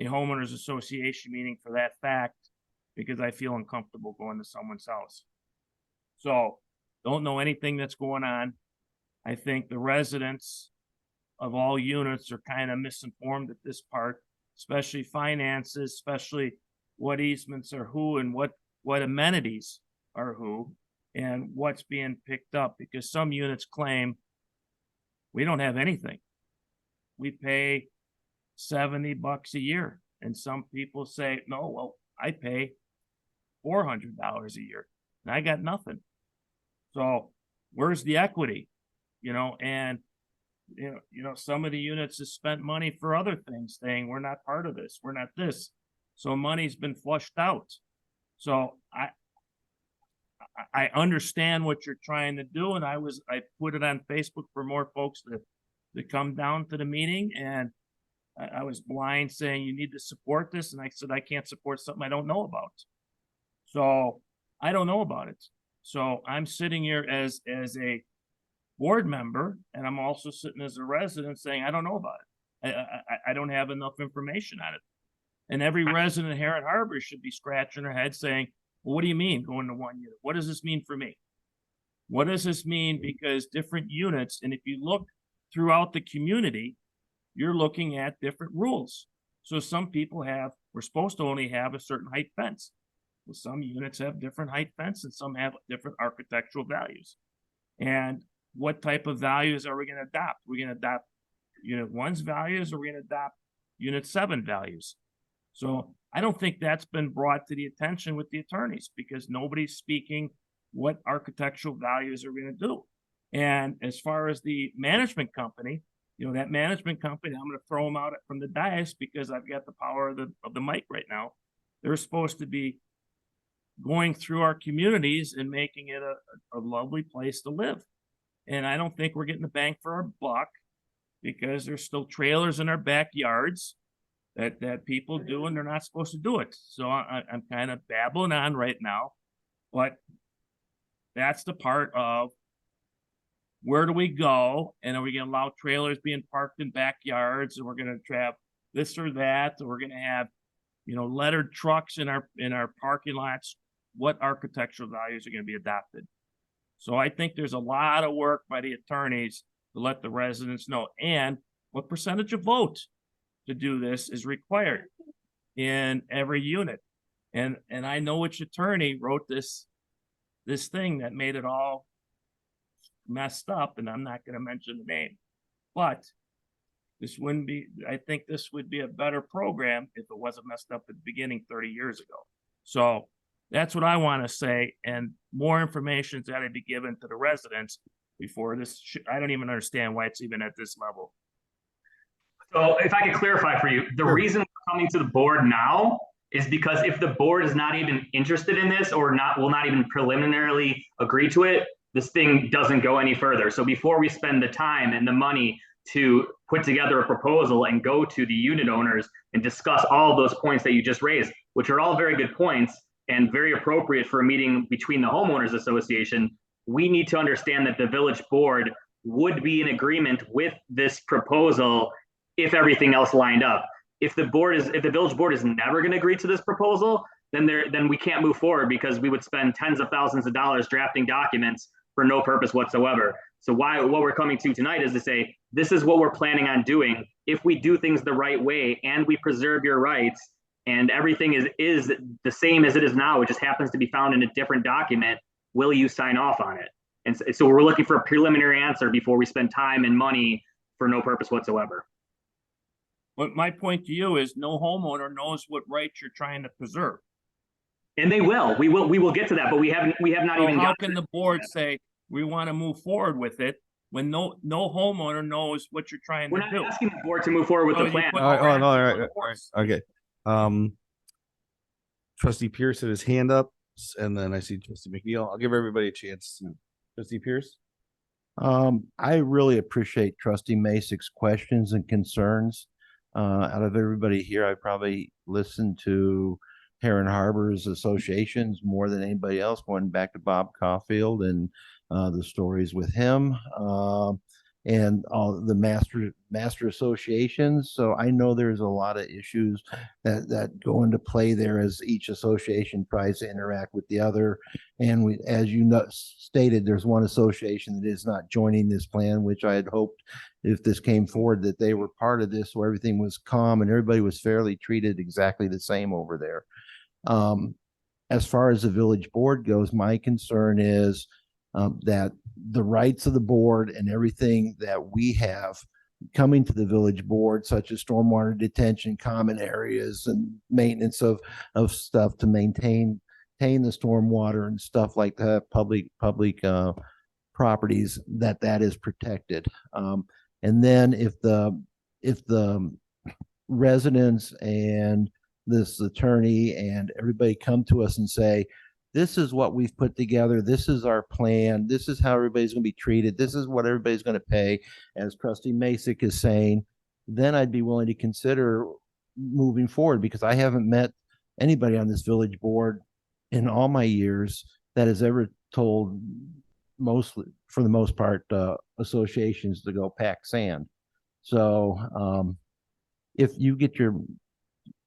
a homeowners association meeting for that fact, because I feel uncomfortable going to someone's house. So don't know anything that's going on. I think the residents of all units are kind of misinformed at this part, especially finances, especially what easements are who and what amenities are who and what's being picked up, because some units claim we don't have anything. We pay $70 a year. And some people say, no, well, I pay $400 a year and I got nothing. So where's the equity? And some of the units have spent money for other things, saying we're not part of this, we're not this. So money's been flushed out. So I understand what you're trying to do, and I put it on Facebook for more folks to come down to the meeting, and I was blind saying you need to support this, and I said I can't support something I don't know about. So I don't know about it. So I'm sitting here as a board member, and I'm also sitting as a resident saying I don't know about it. I don't have enough information on it. And every resident of Heron Harbor should be scratching their head saying, well, what do you mean going to one unit? What does this mean for me? What does this mean? Because different units, and if you look throughout the community, you're looking at different rules. So some people we're supposed to only have a certain height fence. Well, some units have different height fence and some have different architectural values. And what type of values are we going to adopt? We're going to adopt unit 1's values, or we're going to adopt unit 7 values. So I don't think that's been brought to the attention with the attorneys, because nobody's speaking what architectural values are going to do. And as far as the management company, that management company, I'm going to throw them out from the dais because I've got the power of the mic right now. They're supposed to be going through our communities and making it a lovely place to live. And I don't think we're getting the bang for our buck, because there's still trailers in our backyards that people do, and they're not supposed to do it. So I'm kind of babbling on right now, but that's the part of where do we go, and are we going to allow trailers being parked in backyards, and we're going to have this or that, or we're going to have lettered trucks in our parking lots what architectural values are gonna be adopted. So I think there's a lot of work by the attorneys to let the residents know, and what percentage of vote to do this is required in every unit. And I know which attorney wrote this thing that made it all messed up, and I'm not gonna mention the name. But this wouldn't be, I think this would be a better program if it wasn't messed up at the beginning 30 years ago. So that's what I want to say, and more information's got to be given to the residents before this. I don't even understand why it's even at this level. So if I could clarify for you, the reason we're coming to the board now is because if the board is not even interested in this or will not even preliminarily agree to it, this thing doesn't go any further. So before we spend the time and the money to put together a proposal and go to the unit owners and discuss all those points that you just raised, which are all very good points and very appropriate for a meeting between the homeowners association, we need to understand that the village board would be in agreement with this proposal if everything else lined up. If the village board is never going to agree to this proposal, then we can't move forward, because we would spend tens of thousands of dollars drafting documents for no purpose whatsoever. So what we're coming to tonight is to say, this is what we're planning on doing. If we do things the right way and we preserve your rights and everything is the same as it is now, it just happens to be found in a different document, will you sign off on it? And so we're looking for a preliminary answer before we spend time and money for no purpose whatsoever. But my point to you is no homeowner knows what rights you're trying to preserve. And they will. We will get to that, but we have not even. How can the board say we want to move forward with it when no homeowner knows what you're trying to do? We're not asking the board to move forward with the plan. All right. Okay. Trustee Pierce had his hand up, and then I see Trustee McNeil. I'll give everybody a chance. Trustee Pierce. I really appreciate Trustee Masick's questions and concerns. Out of everybody here, I probably listened to Heron Harbor's associations more than anybody else, going back to Bob Caulfield and the stories with him, and all the master associations. So I know there's a lot of issues that go into play there as each association tries to interact with the other. And as you stated, there's one association that is not joining this plan, which I had hoped if this came forward that they were part of this, where everything was calm and everybody was fairly treated exactly the same over there. As far as the village board goes, my concern is that the rights of the board and everything that we have coming to the village board, such as stormwater detention, common areas, and maintenance of stuff to maintain the stormwater and stuff like that, public properties, that is protected. And then if the residents and this attorney and everybody come to us and say, this is what we've put together, this is our plan, this is how everybody's going to be treated, this is what everybody's going to pay, as Trustee Masick is saying, then I'd be willing to consider moving forward, because I haven't met anybody on this village board in all my years that has ever told, mostly for the most part, associations to go pack sand. So if you get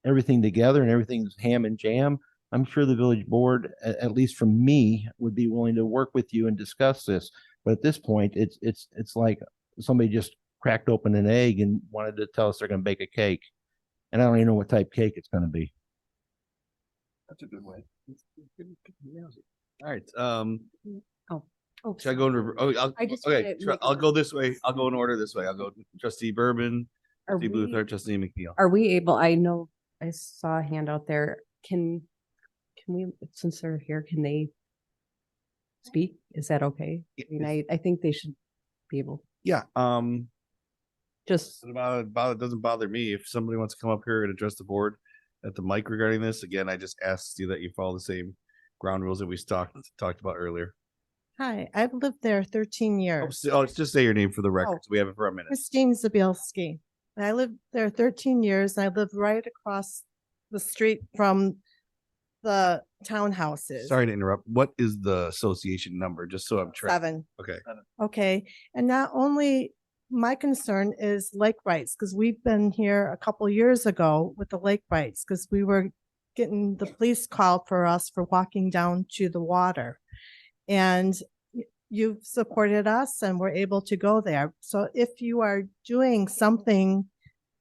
everything together and everything's ham and jam, I'm sure the village board, at least from me, would be willing to work with you and discuss this. But at this point, it's like somebody just cracked open an egg and wanted to tell us they're going to bake a cake, and I don't even know what type of cake it's going to be. That's a good way. All right. Should I go in I'll go this way. I'll go in order this way. I'll go Trustee Bourbon, Trustee Bluthart, Trustee McNeil. Are we able? I know I saw a hand out there. Can we, since they're here, can they speak? Is that okay? I mean, I think they should be able. Yeah. Just it doesn't bother me if somebody wants to come up here and address the board at the mic regarding this. Again, I just asked you that you follow the same ground rules that we talked about earlier. Hi, I've lived there 13 years. Just say your name for the record. So we have it for a minute. Christine Zabielski. I lived there 13 years. I live right across the street from the townhouses. Sorry to interrupt. What is the association number? Just so I'm tracked. 7. Okay. Okay. And not only my concern is lake rights, because we've been here a couple years ago with the lake rights, because we were getting the police called for us for walking down to the water. And you've supported us and we're able to go there. So if you are doing something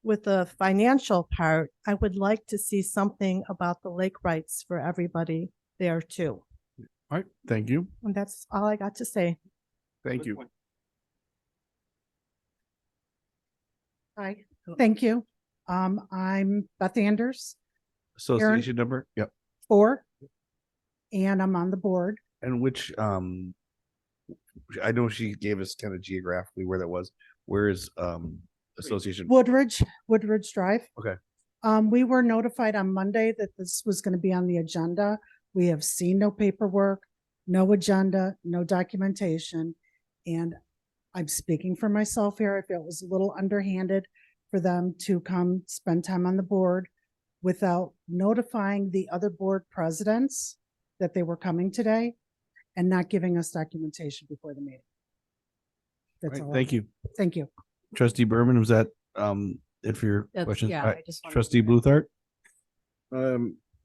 with the financial part, I would like to see something about the lake rights for everybody there too. All right, thank you. And that's all I got to say. Thank you. Hi. Thank you. I'm Beth Anders, Association number, yep. 4, and I'm on the board. And which, I know she gave us kind of geographically where that was. Where is, association? Woodridge Drive. Okay. We were notified on Monday that this was going to be on the agenda. We have seen no paperwork, no agenda, no documentation. And I'm speaking for myself here. I feel it was a little underhanded for them to come spend time on the board without notifying the other board presidents that they were coming today and not giving us documentation before the meeting. That's Right, all. thank you. Thank you. Trustee Berman, was that it for your That's- questions? yeah, All right, I just wanted Trustee Bluthart?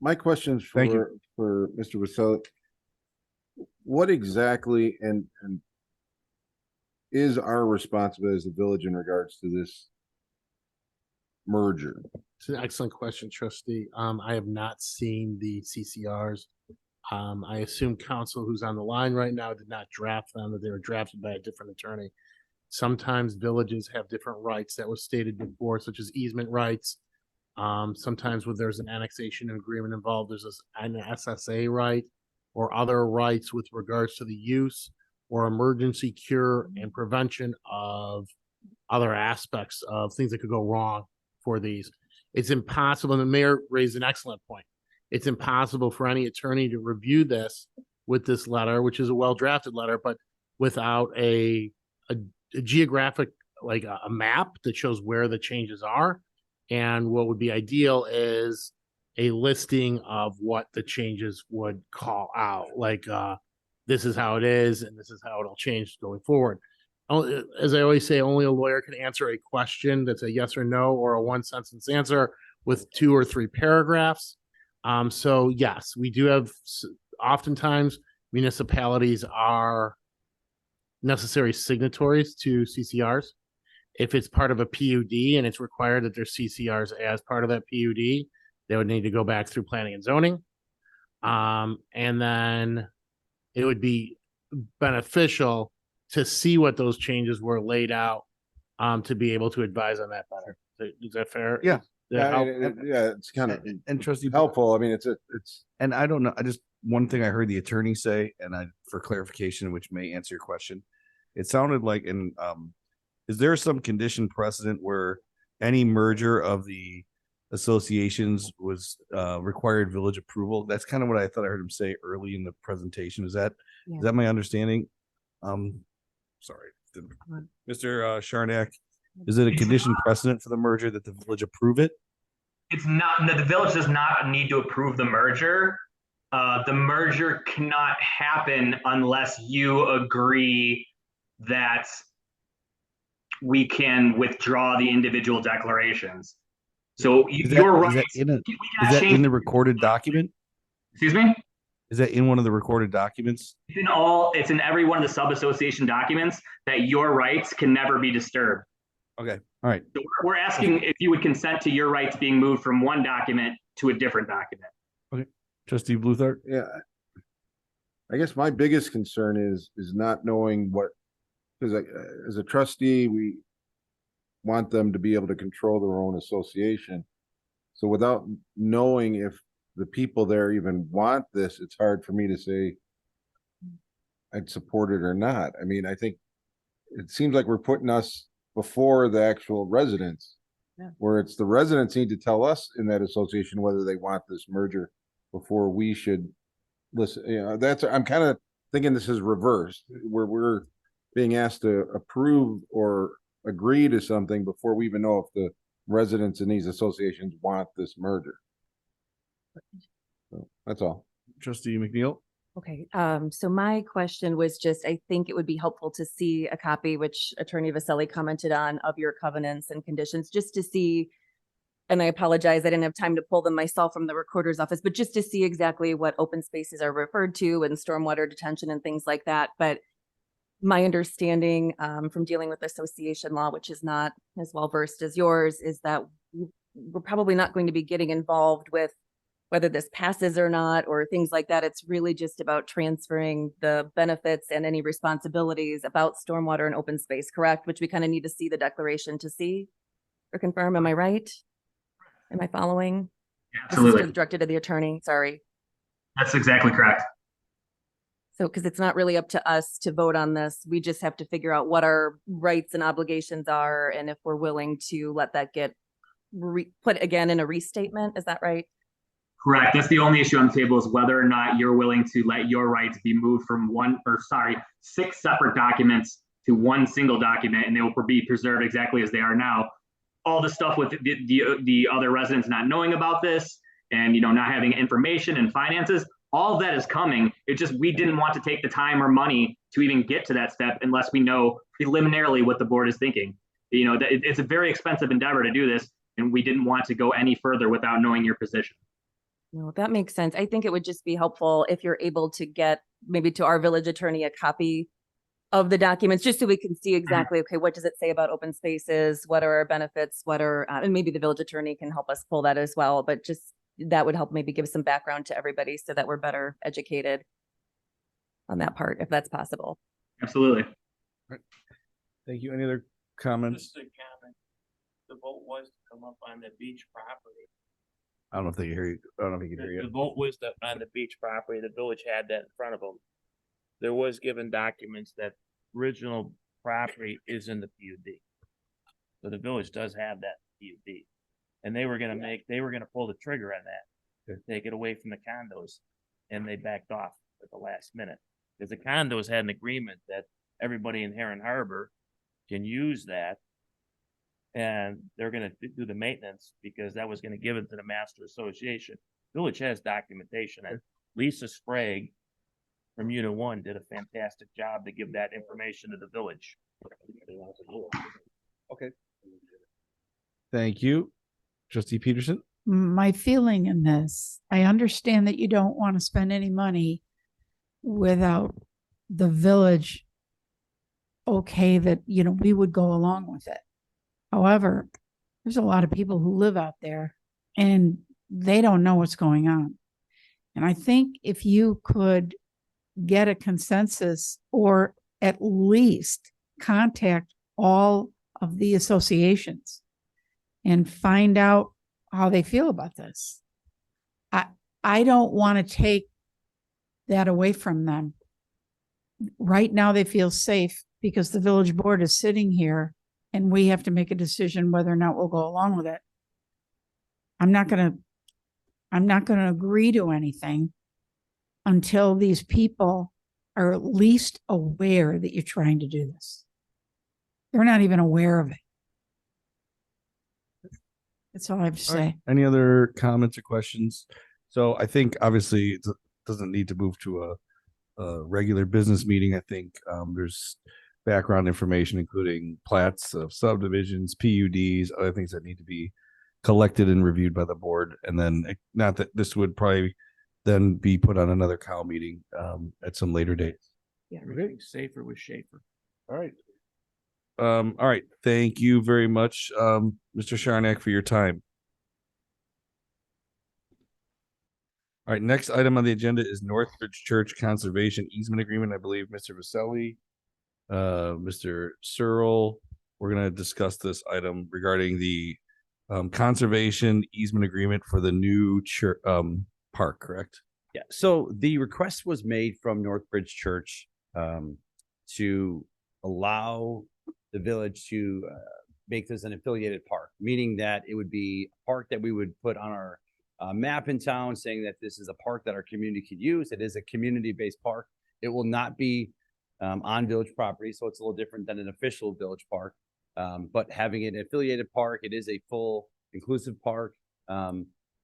My questions Thank you. for Mr. Vaselli. What exactly and is our responsibility as a village in regards to this merger? It's an excellent question, trustee. I have not seen the CCRs. I assume counsel who's on the line right now did not draft them, that they were drafted by a different attorney. Sometimes villages have different rights that was stated before, such as easement rights. Sometimes when there's an annexation agreement involved, there's an SSA right or other rights with regards to the use or emergency cure and prevention of other aspects of things that could go wrong for these. It's impossible, and the mayor raised an excellent point. It's impossible for any attorney to review this with this letter, which is a well-drafted letter, but without a geographic, like a map that shows where the changes are. And what would be ideal is a listing of what the changes would call out, like this is how it is and this is how it'll change going forward. As I always say, only a lawyer can answer a question that's a yes or no or a one-sentence answer with 2 or 3 paragraphs. So yes, we do have, oftentimes municipalities are necessary signatories to CCRs. If it's part of a PUD and it's required that there's CCRs as part of that PUD, they would need to go back through planning and zoning. And then it would be beneficial to see what those changes were laid out, to be able to advise on that better. Is that fair? Yeah. Yeah, it's kind of And Trustee helpful. I mean, it's and I don't know. I just one thing I heard the attorney say, and for clarification, which may answer your question, it sounded like is there some condition precedent where any merger of the associations was required village approval? That's kind of what I thought I heard him say early in the presentation. Is that my understanding? Sorry, Mr. Sharnak, is it a condition precedent for the merger that the village approve it? It's not, no, the village does not need to approve the merger. The merger cannot happen unless you agree that we can withdraw the individual declarations. So you're right. Is that in the recorded document? Excuse me? Is that in one of the recorded documents? It's in every one of the sub-association documents that your rights can never be disturbed. Okay, all right. So we're asking if you would consent to your rights being moved from one document to a different document. Okay, Trustee Bluthart? Yeah. I guess my biggest concern is not knowing what, because as a trustee, we want them to be able to control their own association. So without knowing if the people there even want this, it's hard for me to say I'd support it or not. I mean, I think it seems like we're putting us before the actual residents, where it's the residents need to tell us in that association whether they want this merger before we should listen. You know, I'm kind of thinking this is reversed, where we're being asked to approve or agree to something before we even know if the residents in these associations want this merger. So that's all. Trustee McNeil? Okay, so my question was just, I think it would be helpful to see a copy, which Attorney Vaselli commented on, of your covenants and conditions, just to see and I apologize, I didn't have time to pull them myself from the recorder's office, but just to see exactly what open spaces are referred to and stormwater detention and things like that. But my understanding from dealing with association law, which is not as well versed as yours, is that we're probably not going to be getting involved with whether this passes or not, or things like that. It's really just about transferring the benefits and any responsibilities about stormwater and open space, correct? Which we kind of need to see the declaration to see or confirm. Am I right? Am I following? Absolutely. This is directed to the attorney, sorry. That's exactly correct. So, because it's not really up to us to vote on this, we just have to figure out what our rights and obligations are, and if we're willing to let that get put again in a restatement, is that right? Correct. That's the only issue on the table, is whether or not you're willing to let your rights be moved from 6 separate documents to one single document, and they will be preserved exactly as they are now. All the stuff with the other residents not knowing about this, and not having information and finances, all of that is coming. It's just we didn't want to take the time or money to even get to that step unless we know preliminarily what the board is thinking. It's a very expensive endeavor to do this, and we didn't want to go any further without knowing your position. No, that makes sense. I think it would just be helpful if you're able to get maybe to our village attorney a copy of the documents, just so we can see exactly, okay, what does it say about open spaces? What are our benefits? What are, and maybe the village attorney can help us pull that as well, but just that would help maybe give some background to everybody so that we're better educated on that part, if that's possible. Absolutely. Thank you. Any other comments? Just a comment. The vote was to come up on the beach property. I don't know if they can hear you. I don't know if he can hear The you. vote was on the beach property. The village had that in front of them. There was given documents that original property is in the PUD. So the village does have that PUD. And they were gonna pull the trigger on that, take it away from the condos. And they backed off at the last minute. Because the condos had an agreement that everybody in Heron Harbor can use that. And they're gonna do the maintenance because that was gonna give it to the master association. Village has documentation, and Lisa Sprague from Unit 1 did a fantastic job to give that information to the village. Okay. Thank you. Trustee Peterson? My feeling in this, I understand that you don't want to spend any money without the village okay that, we would go along with it. However, there's a lot of people who live out there and they don't know what's going on. And I think if you could get a consensus or at least contact all of the associations and find out how they feel about this. I don't want to take that away from them. Right now they feel safe because the village board is sitting here and we have to make a decision whether or not we'll go along with it. I'm not going to agree to anything until these people are at least aware that you're trying to do this. They're not even aware of it. That's all I have to All right. say. Any other comments or questions? So I think obviously it doesn't need to move to a regular business meeting. I think there's background information, including plats of subdivisions, PUDs, other things that need to be collected and reviewed by the board. And then not that this would probably then be put on another COW meeting at some later date. Yeah, everything's safer with Schaefer. All right. All right. Thank you very much, Mr. Sharnak, for your time. All right. Next item on the agenda is Northbridge Church Conservation Easement Agreement. I believe Mr. Vaselli, Mr. Searle, we're going to discuss this item regarding the conservation easement agreement for the new church park, correct? Yeah. So the request was made from Northbridge Church to allow the village to make this an affiliated park, meaning that it would be a park that we would put on our map in town, saying that this is a park that our community could use. It is a community-based park. It will not be on village property, so it's a little different than an official village park. But having an affiliated park, it is a full inclusive park.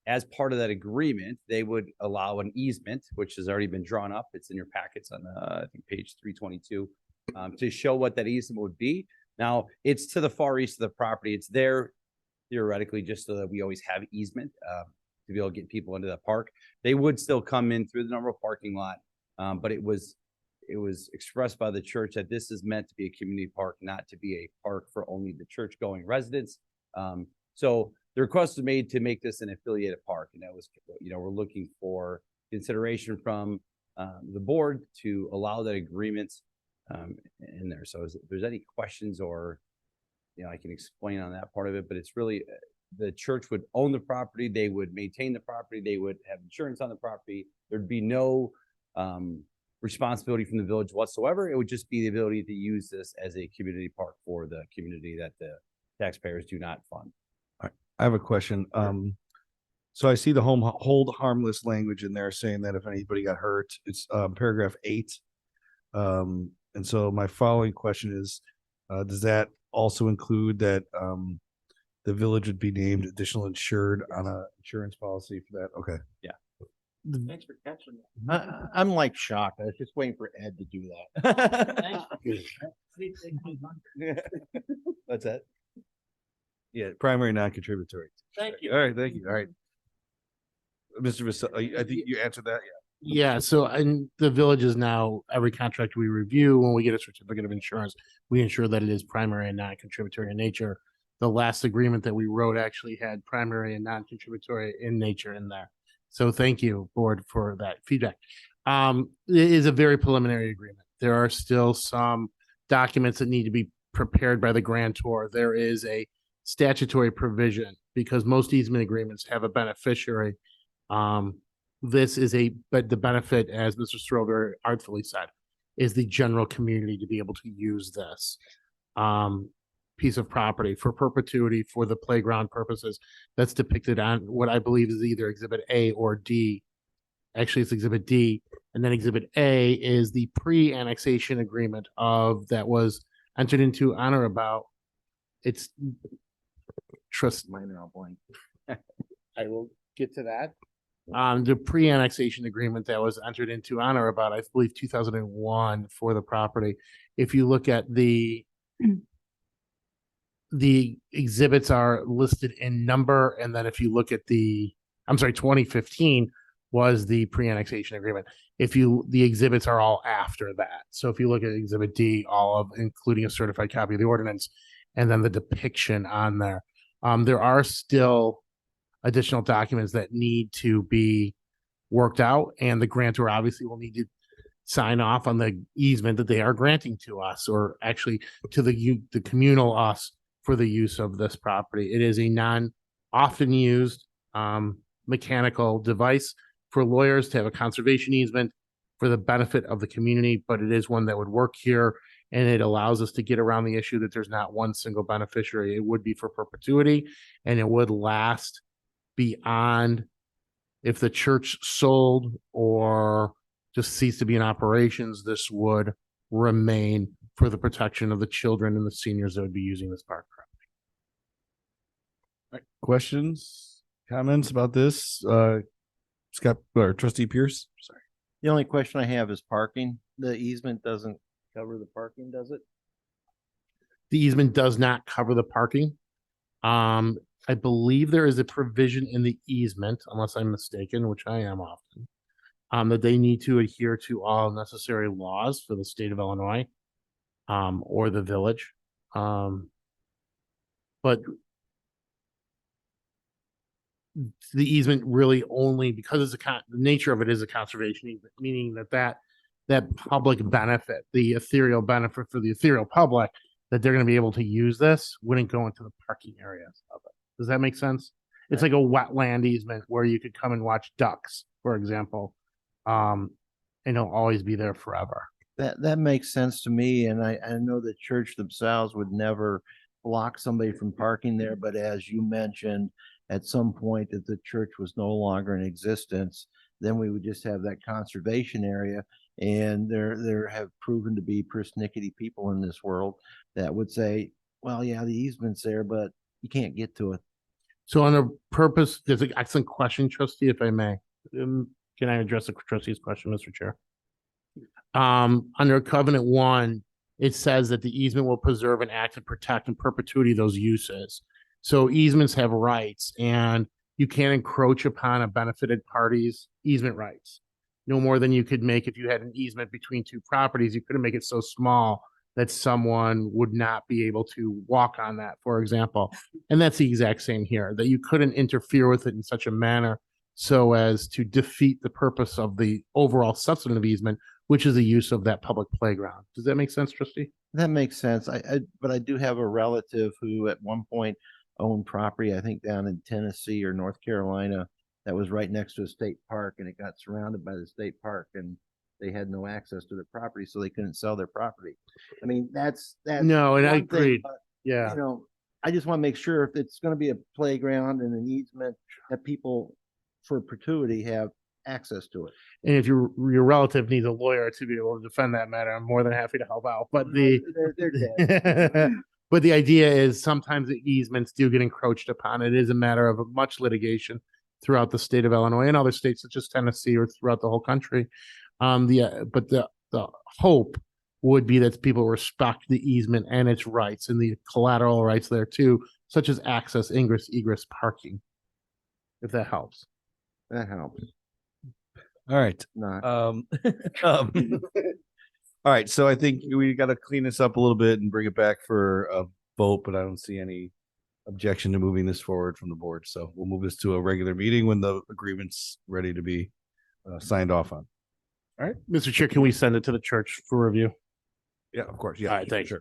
As part of that agreement, they would allow an easement, which has already been drawn up. It's in your packets on, I think, page 322, to show what that easement would be. Now, it's to the far east of the property. It's there theoretically, just so that we always have easement to be able to get people into the park. They would still come in through the normal parking lot, but it was expressed by the church that this is meant to be a community park, not to be a park for only the church-going residents. So the request was made to make this an affiliated park, and that was, we're looking for consideration from the board to allow that agreement in there. So if there's any questions, or I can explain on that part of it, but it's really the church would own the property, they would maintain the property, they would have insurance on the property. There'd be no responsibility from the village whatsoever. It would just be the ability to use this as a community park for the community that the taxpayers do not fund. I have a question. So I see the hold harmless language in there saying that if anybody got hurt, it's paragraph 8. And so my following question is, does that also include that the village would be named additional insured on a insurance policy for that? Okay. Yeah. Thanks for catching that. I'm like shocked. I was just waiting for Ed to do that. What's that? Yeah, primary non-contributory. Thank you. All right, thank you. All right. Mr. Vasselli, I think you answered that. Yeah, so and the village is now, every contract we review, when we get a certificate of insurance, we ensure that it is primary and non-contributory in nature. The last agreement that we wrote actually had primary and non-contributory in nature in there. So thank you, board, for that feedback. It is a very preliminary agreement. There are still some documents that need to be prepared by the grantor. There is a statutory provision because most easement agreements have a beneficiary. This is but the benefit, as Mr. Searle very artfully said, is the general community to be able to use this piece of property for perpetuity for the playground purposes. That's depicted on what I believe is either Exhibit A or D. Actually, it's Exhibit D. And then Exhibit A is the pre-annexation agreement that was entered into on or about. It's Mine are all blank. I will get to that. The pre-annexation agreement that was entered into on or about, I believe, 2001 for the property. If you look at the exhibits are listed in number, and then if you look at 2015 was the pre-annexation agreement. The exhibits are all after that. So if you look at Exhibit D, including a certified copy of the ordinance, and then the depiction on there. There are still additional documents that need to be worked out, and the grantor obviously will need to sign off on the easement that they are granting to us, or actually to the communal us for the use of this property. It is a often used mechanical device for lawyers to have a conservation easement for the benefit of the community, but it is one that would work here, and it allows us to get around the issue that there's not one single beneficiary. It would be for perpetuity, and it would last beyond if the church sold or just ceased to be in operations. This would remain for the protection of the children and the seniors that would be using this park. Questions, comments about this? Scott or Trustee Pierce? Sorry. The only question I have is parking. The easement doesn't cover the parking, does it? The easement does not cover the parking. I believe there is a provision in the easement, unless I'm mistaken, which I am often, that they need to adhere to all necessary laws for the state of Illinois, or the village. But the easement really only, because it's the nature of it is a conservation easement, meaning that public benefit, the ethereal benefit for the ethereal public, that they're going to be able to use this, wouldn't go into the parking areas of it. Does that make sense? It's like a wetland easement where you could come and watch ducks, for example, and it'll always be there forever. That makes sense to me, and I know the church themselves would never block somebody from parking there, but as you mentioned, at some point if the church was no longer in existence, then we would just have that conservation area. And there have proven to be persnickety people in this world that would say, well, yeah, the easement's there, but you can't get to it. So on a purpose, there's an excellent question, trustee, if I may. Can I address the trustee's question, Mr. Chair? Under Covenant 1, it says that the easement will preserve and act and protect in perpetuity those uses. So easements have rights, and you can't encroach upon a benefited party's easement rights. No more than you could make if you had an easement between two properties. You couldn't make it so small that someone would not be able to walk on that, for example. And that's the exact same here, that you couldn't interfere with it in such a manner so as to defeat the purpose of the overall substantive easement, which is the use of that public playground. Does that make sense, Trustee? That makes sense. But I do have a relative who at one point owned property, I think down in Tennessee or North Carolina, that was right next to a state park, and it got surrounded by the state park, and they had no access to the property, so they couldn't sell their property. I mean, that's No, and I one thing, agreed. but, Yeah. you know, I just want to make sure if it's going to be a playground and an easement that people for perpetuity have access to it. And if your relative needs a lawyer to be able to defend that matter, I'm more than happy to help out. But the they're dead. but the idea is sometimes the easements do get encroached upon. It is a matter of much litigation throughout the state of Illinois and other states such as Tennessee or throughout the whole country. But the hope would be that people respect the easement and its rights and the collateral rights there too, such as access, ingress, egress, parking. If that helps. That helps. All right. Not. All right. So I think we got to clean this up a little bit and bring it back for a vote, but I don't see any objection to moving this forward from the board. So we'll move this to a regular meeting when the agreement's ready to be signed off on. All right, Mr. Chair, can we send it to the church for review? Yeah, of course. Yeah. All right, thank you.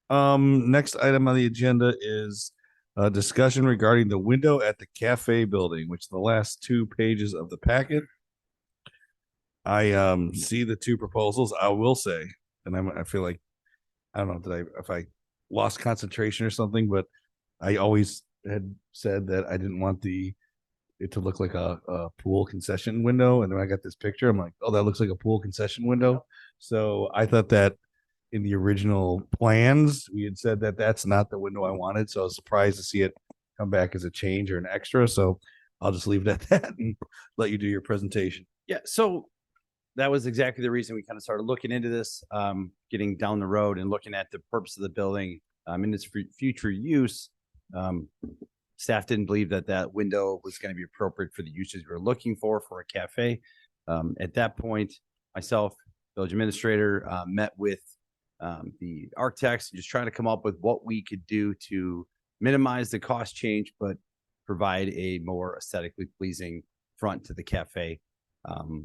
Next item on the agenda is a discussion regarding the window at the cafe building, which the last 2 pages of the packet. I see the 2 proposals. I will say, and I feel like I don't know if I lost concentration or something, but I always had said that I didn't want it to look like a pool concession window, and then I got this picture. I'm like, oh, that looks like a pool concession window. So I thought that in the original plans we had said that that's not the window I wanted. So I was surprised to see it come back as a change or an extra. So I'll just leave it at that and let you do your presentation. Yeah, so that was exactly the reason we kind of started looking into this, getting down the road and looking at the purpose of the building and its future use. Staff didn't believe that that window was going to be appropriate for the uses we were looking for a cafe. At that point, myself, village administrator, met with the architects, just trying to come up with what we could do to minimize the cost change, but provide a more aesthetically pleasing front to the cafe.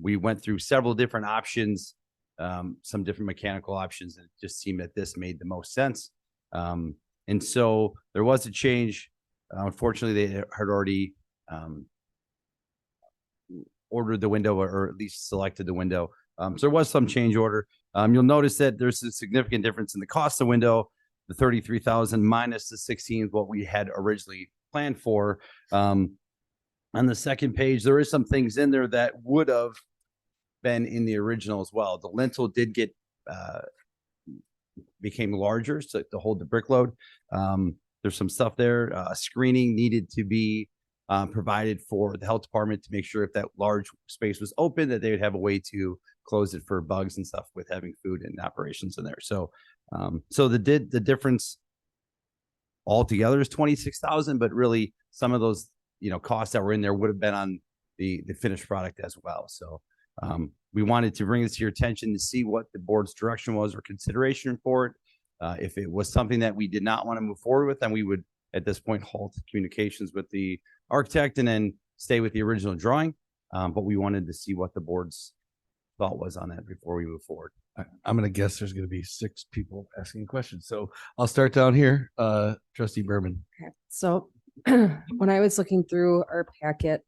We went through several different options, some different mechanical options, and it just seemed that this made the most sense. And so there was a change. Unfortunately, they had already ordered the window or at least selected the window. So there was some change order. You'll notice that there's a significant difference in the cost of the window. The 33,000 minus the 16 is what we had originally planned for. On the second page, there is some things in there that would have been in the original as well. The lintel did get became larger so to hold the brick load. There's some stuff there. Screening needed to be provided for the health department to make sure if that large space was open, that they would have a way to close it for bugs and stuff with having food and operations in there. So, so the difference altogether is 26,000, but really some of those, costs that were in there would have been on the finished product as well. So, we wanted to bring this to your attention to see what the board's direction was or consideration for it. If it was something that we did not want to move forward with, then we would at this point halt communications with the architect and then stay with the original drawing. But we wanted to see what the board's thought was on that before we move forward. I'm going to guess there's going to be 6 people asking questions. So I'll start down here. Trustee Berman. Okay. So when I was looking through our packet,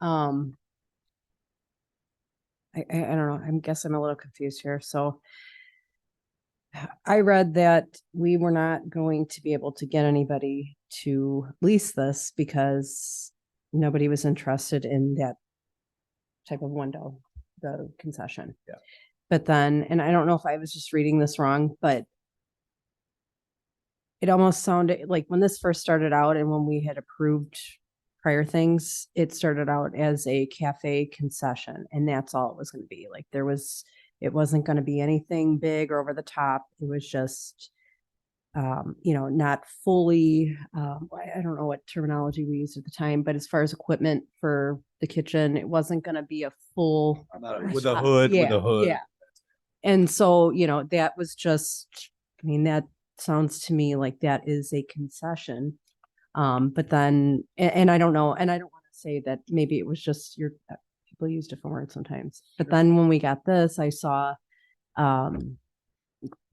I don't know. I guess I'm a little confused here. So I read that we were not going to be able to get anybody to lease this because nobody was interested in that type of window, the concession. Yeah. But then, and I don't know if I was just reading this wrong, but it almost sounded like when this first started out and when we had approved prior things, it started out as a cafe concession, and that's all it was going to be. Like it wasn't going to be anything big or over the top. It was just not fully, I don't know what terminology we used at the time, but as far as equipment for the kitchen, it wasn't going to be a full With a hood, with yeah, a hood. yeah. And so, that was just, that sounds to me like that is a concession. But then, and I don't know, and I don't want to say that maybe it was just people use different words sometimes. But then when we got this, I saw,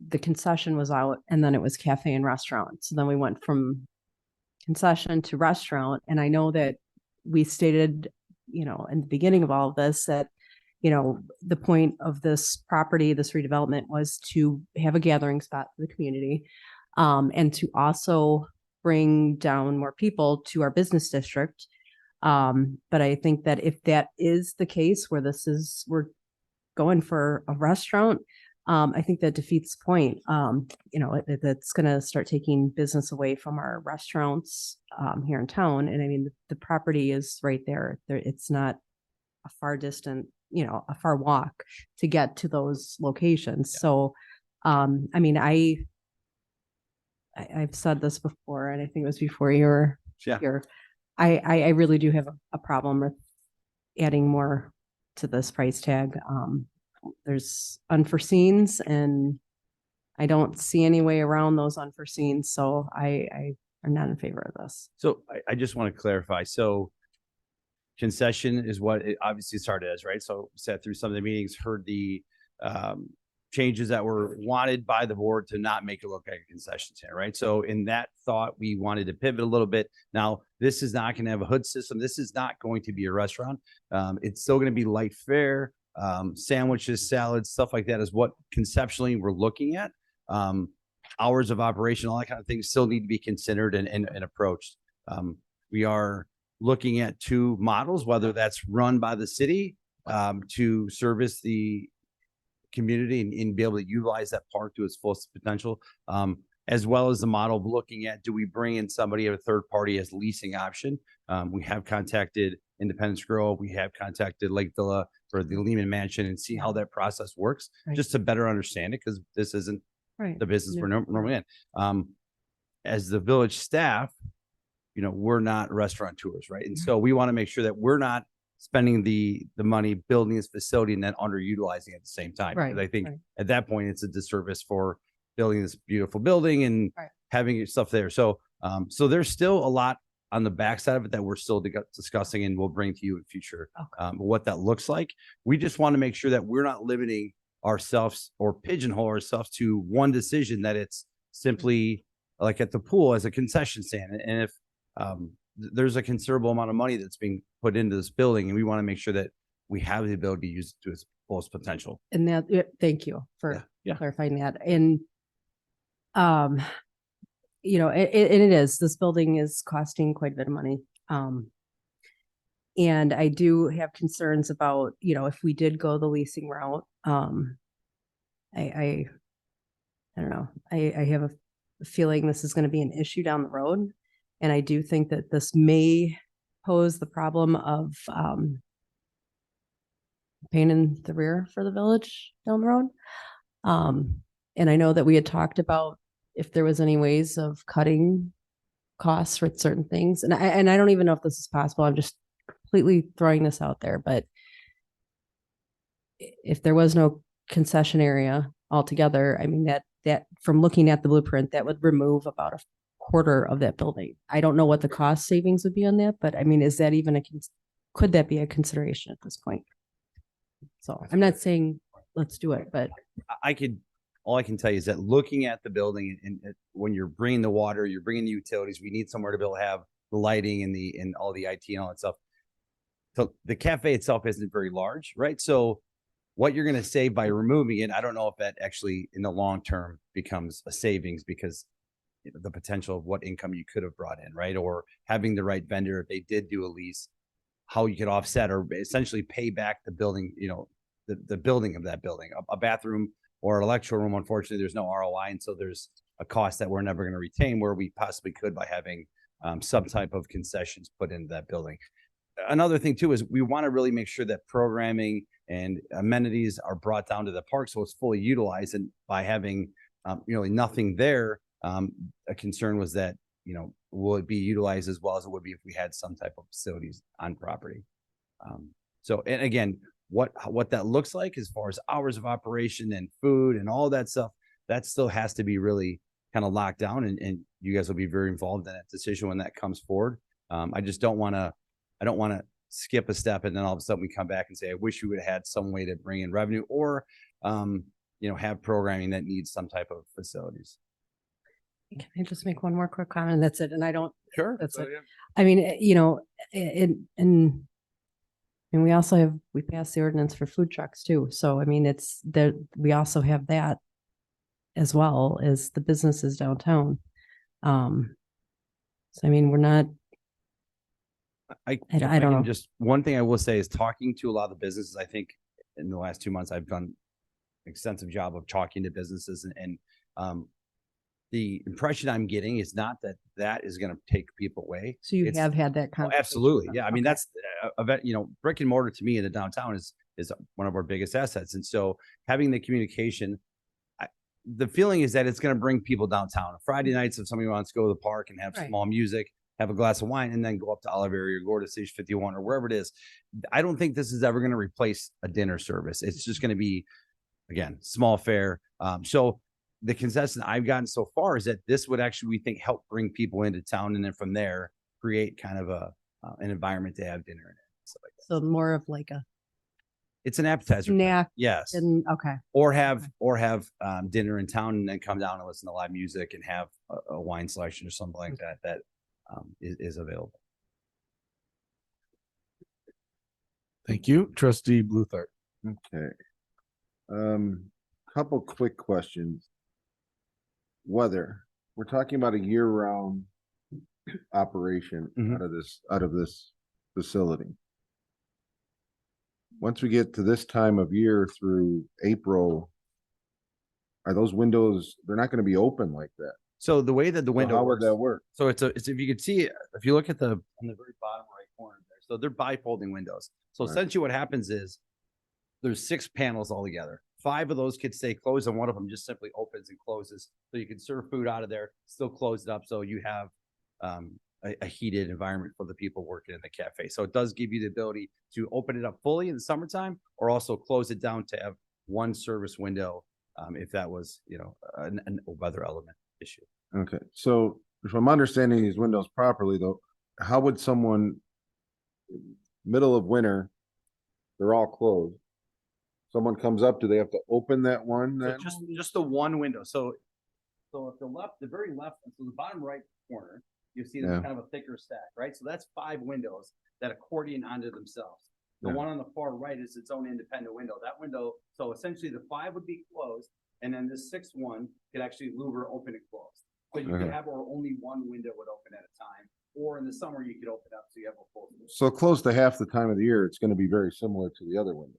the concession was out and then it was cafe and restaurant. So then we went from concession to restaurant. And I know that we stated, in the beginning of all of this that, the point of this property, this redevelopment was to have a gathering spot for the community, and to also bring down more people to our business district. But I think that if that is the case where we're going for a restaurant, I think that defeats the point. That's going to start taking business away from our restaurants here in town. And I mean, the property is right there. It's not a far distant, a far walk to get to those locations. Yeah. So, I mean, I've said this before, and I think it was before you were here. I really do have a problem with adding more to this price tag. There's unforeseens, and I don't see any way around those unforeseens. So I am not in favor of this. So I just want to clarify. So concession is what it obviously started as, right? So sat through some of the meetings, heard the changes that were wanted by the board to not make it look like a concession stand, right? So in that thought, we wanted to pivot a little bit. Now, this is not going to have a hood system. This is not going to be a restaurant. It's still going to be light fare. Sandwiches, salads, stuff like that is what conceptually we're looking at. Hours of operation, all that kind of things still need to be considered and approached. We are looking at 2 models, whether that's run by the city to service the community and be able to utilize that park to its fullest potential, as well as the model of looking at, do we bring in somebody of a third party as leasing option? We have contacted Independence Grove. We have contacted Lake Villa for the Lehman Mansion and see how that process works, just to better understand it, because this isn't the business we're normally in. As the village staff, we're not restaurateurs, right? And so we want to make sure that we're not spending the money building this facility and then underutilizing it at the same time. Because I think at that point it's a disservice for building this beautiful building and having your stuff there. So there's still a lot on the backside of it that we're still discussing, and we'll bring to you in future what that looks like. We just want to make sure that we're not limiting ourselves or pigeonhole ourselves to one decision, that it's simply like at the pool as a concession stand. And if there's a considerable amount of money that's being put into this building, and we want to make sure that we have the ability to use it to its fullest potential. And that, thank you for clarifying that. And, it is, this building is costing quite a bit of money. And I do have concerns about, if we did go the leasing route, I don't know. I have a feeling this is going to be an issue down the road. And I do think that this may pose the problem of pain in the rear for the village down the road. And I know that we had talked about if there was any ways of cutting costs for certain things. And I don't even know if this is possible. I'm just completely throwing this out there. But if there was no concession area altogether, I mean, that from looking at the blueprint, that would remove about a quarter of that building. I don't know what the cost savings would be on that, but I mean, is that even could that be a consideration at this point? So I'm not saying let's do it, but all I can tell you is that looking at the building and when you're bringing the water, you're bringing the utilities, we need somewhere to be able to have the lighting and all the IT and all that stuff. So the cafe itself isn't very large, right? So what you're going to save by removing it, I don't know if that actually in the long term becomes a savings, because the potential of what income you could have brought in, right? Or having the right vendor, if they did do a lease, how you could offset or essentially pay back the building, the building of that building. A bathroom or an electrical room, unfortunately, there's no ROI. And so there's a cost that we're never going to retain, where we possibly could by having some type of concessions put into that building. Another thing too is we want to really make sure that programming and amenities are brought down to the park so it's fully utilized. And by having nothing there, A concern was that, will it be utilized as well as it would be if we had some type of facilities on property? So, and again, what that looks like as far as hours of operation and food and all that stuff, that still has to be really kind of locked down, and you guys will be very involved in that decision when that comes forward. I just don't want to skip a step and then all of a sudden we come back and say, I wish we would have had some way to bring in revenue or, have programming that needs some type of facilities. Can I just make one more quick comment? That's it. And I don't, Sure. that's it. I mean, and we also we passed the ordinance for food trucks too. So, I mean, it's there, we also have that as well as the businesses downtown. So, I mean, we're not, I don't know. Just one thing I will say is talking to a lot of the businesses. I think in the last 2 months, I've done an extensive job of talking to businesses, and the impression I'm getting is not that is going to take people away. So you have had that conversation. Absolutely. Yeah. I mean, that's brick and mortar to me in the downtown is one of our biggest assets. And so having the communication, the feeling is that it's going to bring people downtown. Friday nights, if somebody wants to go to the park and have small music, have a glass of wine, and then go up to Olive Area or go to Stage 51 or wherever it is. I don't think this is ever going to replace a dinner service. It's just going to be, again, small fare. So the consensus I've gotten so far is that this would actually, we think, help bring people into town, and then from there create kind of an environment to have dinner in it. Stuff like that. So more of like it's an appetizer. Snack. Yes. And okay. Or have dinner in town and then come down and listen to live music and have a wine selection or something like that is available. Thank you, Trustee Bluthart. Okay. Couple quick questions. Weather. We're talking about a year-round operation out of this facility. Once we get to this time of year through April, are those windows, they're not going to be open like that? So the way that the window how works, would that work? So it's if you could see, if you look at on the very bottom right corner there, so they're bifolding windows. So essentially what happens is there's 6 panels all together. 5 of those could stay closed and one of them just simply opens and closes. So you can serve food out of there, still close it up. So you have a heated environment for the people working in the cafe. So it does give you the ability to open it up fully in the summertime or also close it down to have one service window if that was, a weather element issue. Okay. So if I'm understanding these windows properly though, how would someone, middle of winter, they're all closed. Someone comes up, do they have to open that one then? So just the one window. So if the very left, so the bottom right corner, you see there's kind of a thicker stack, right? So that's 5 windows that accordion onto themselves. The one on the far right is its own independent window. That window, so essentially the 5 would be closed, and then this 6th one could actually louver open and close. But you could have or only one window would open at a time, or in the summer you could open up so you have a full window. So close to half the time of the year, it's going to be very similar to the other window.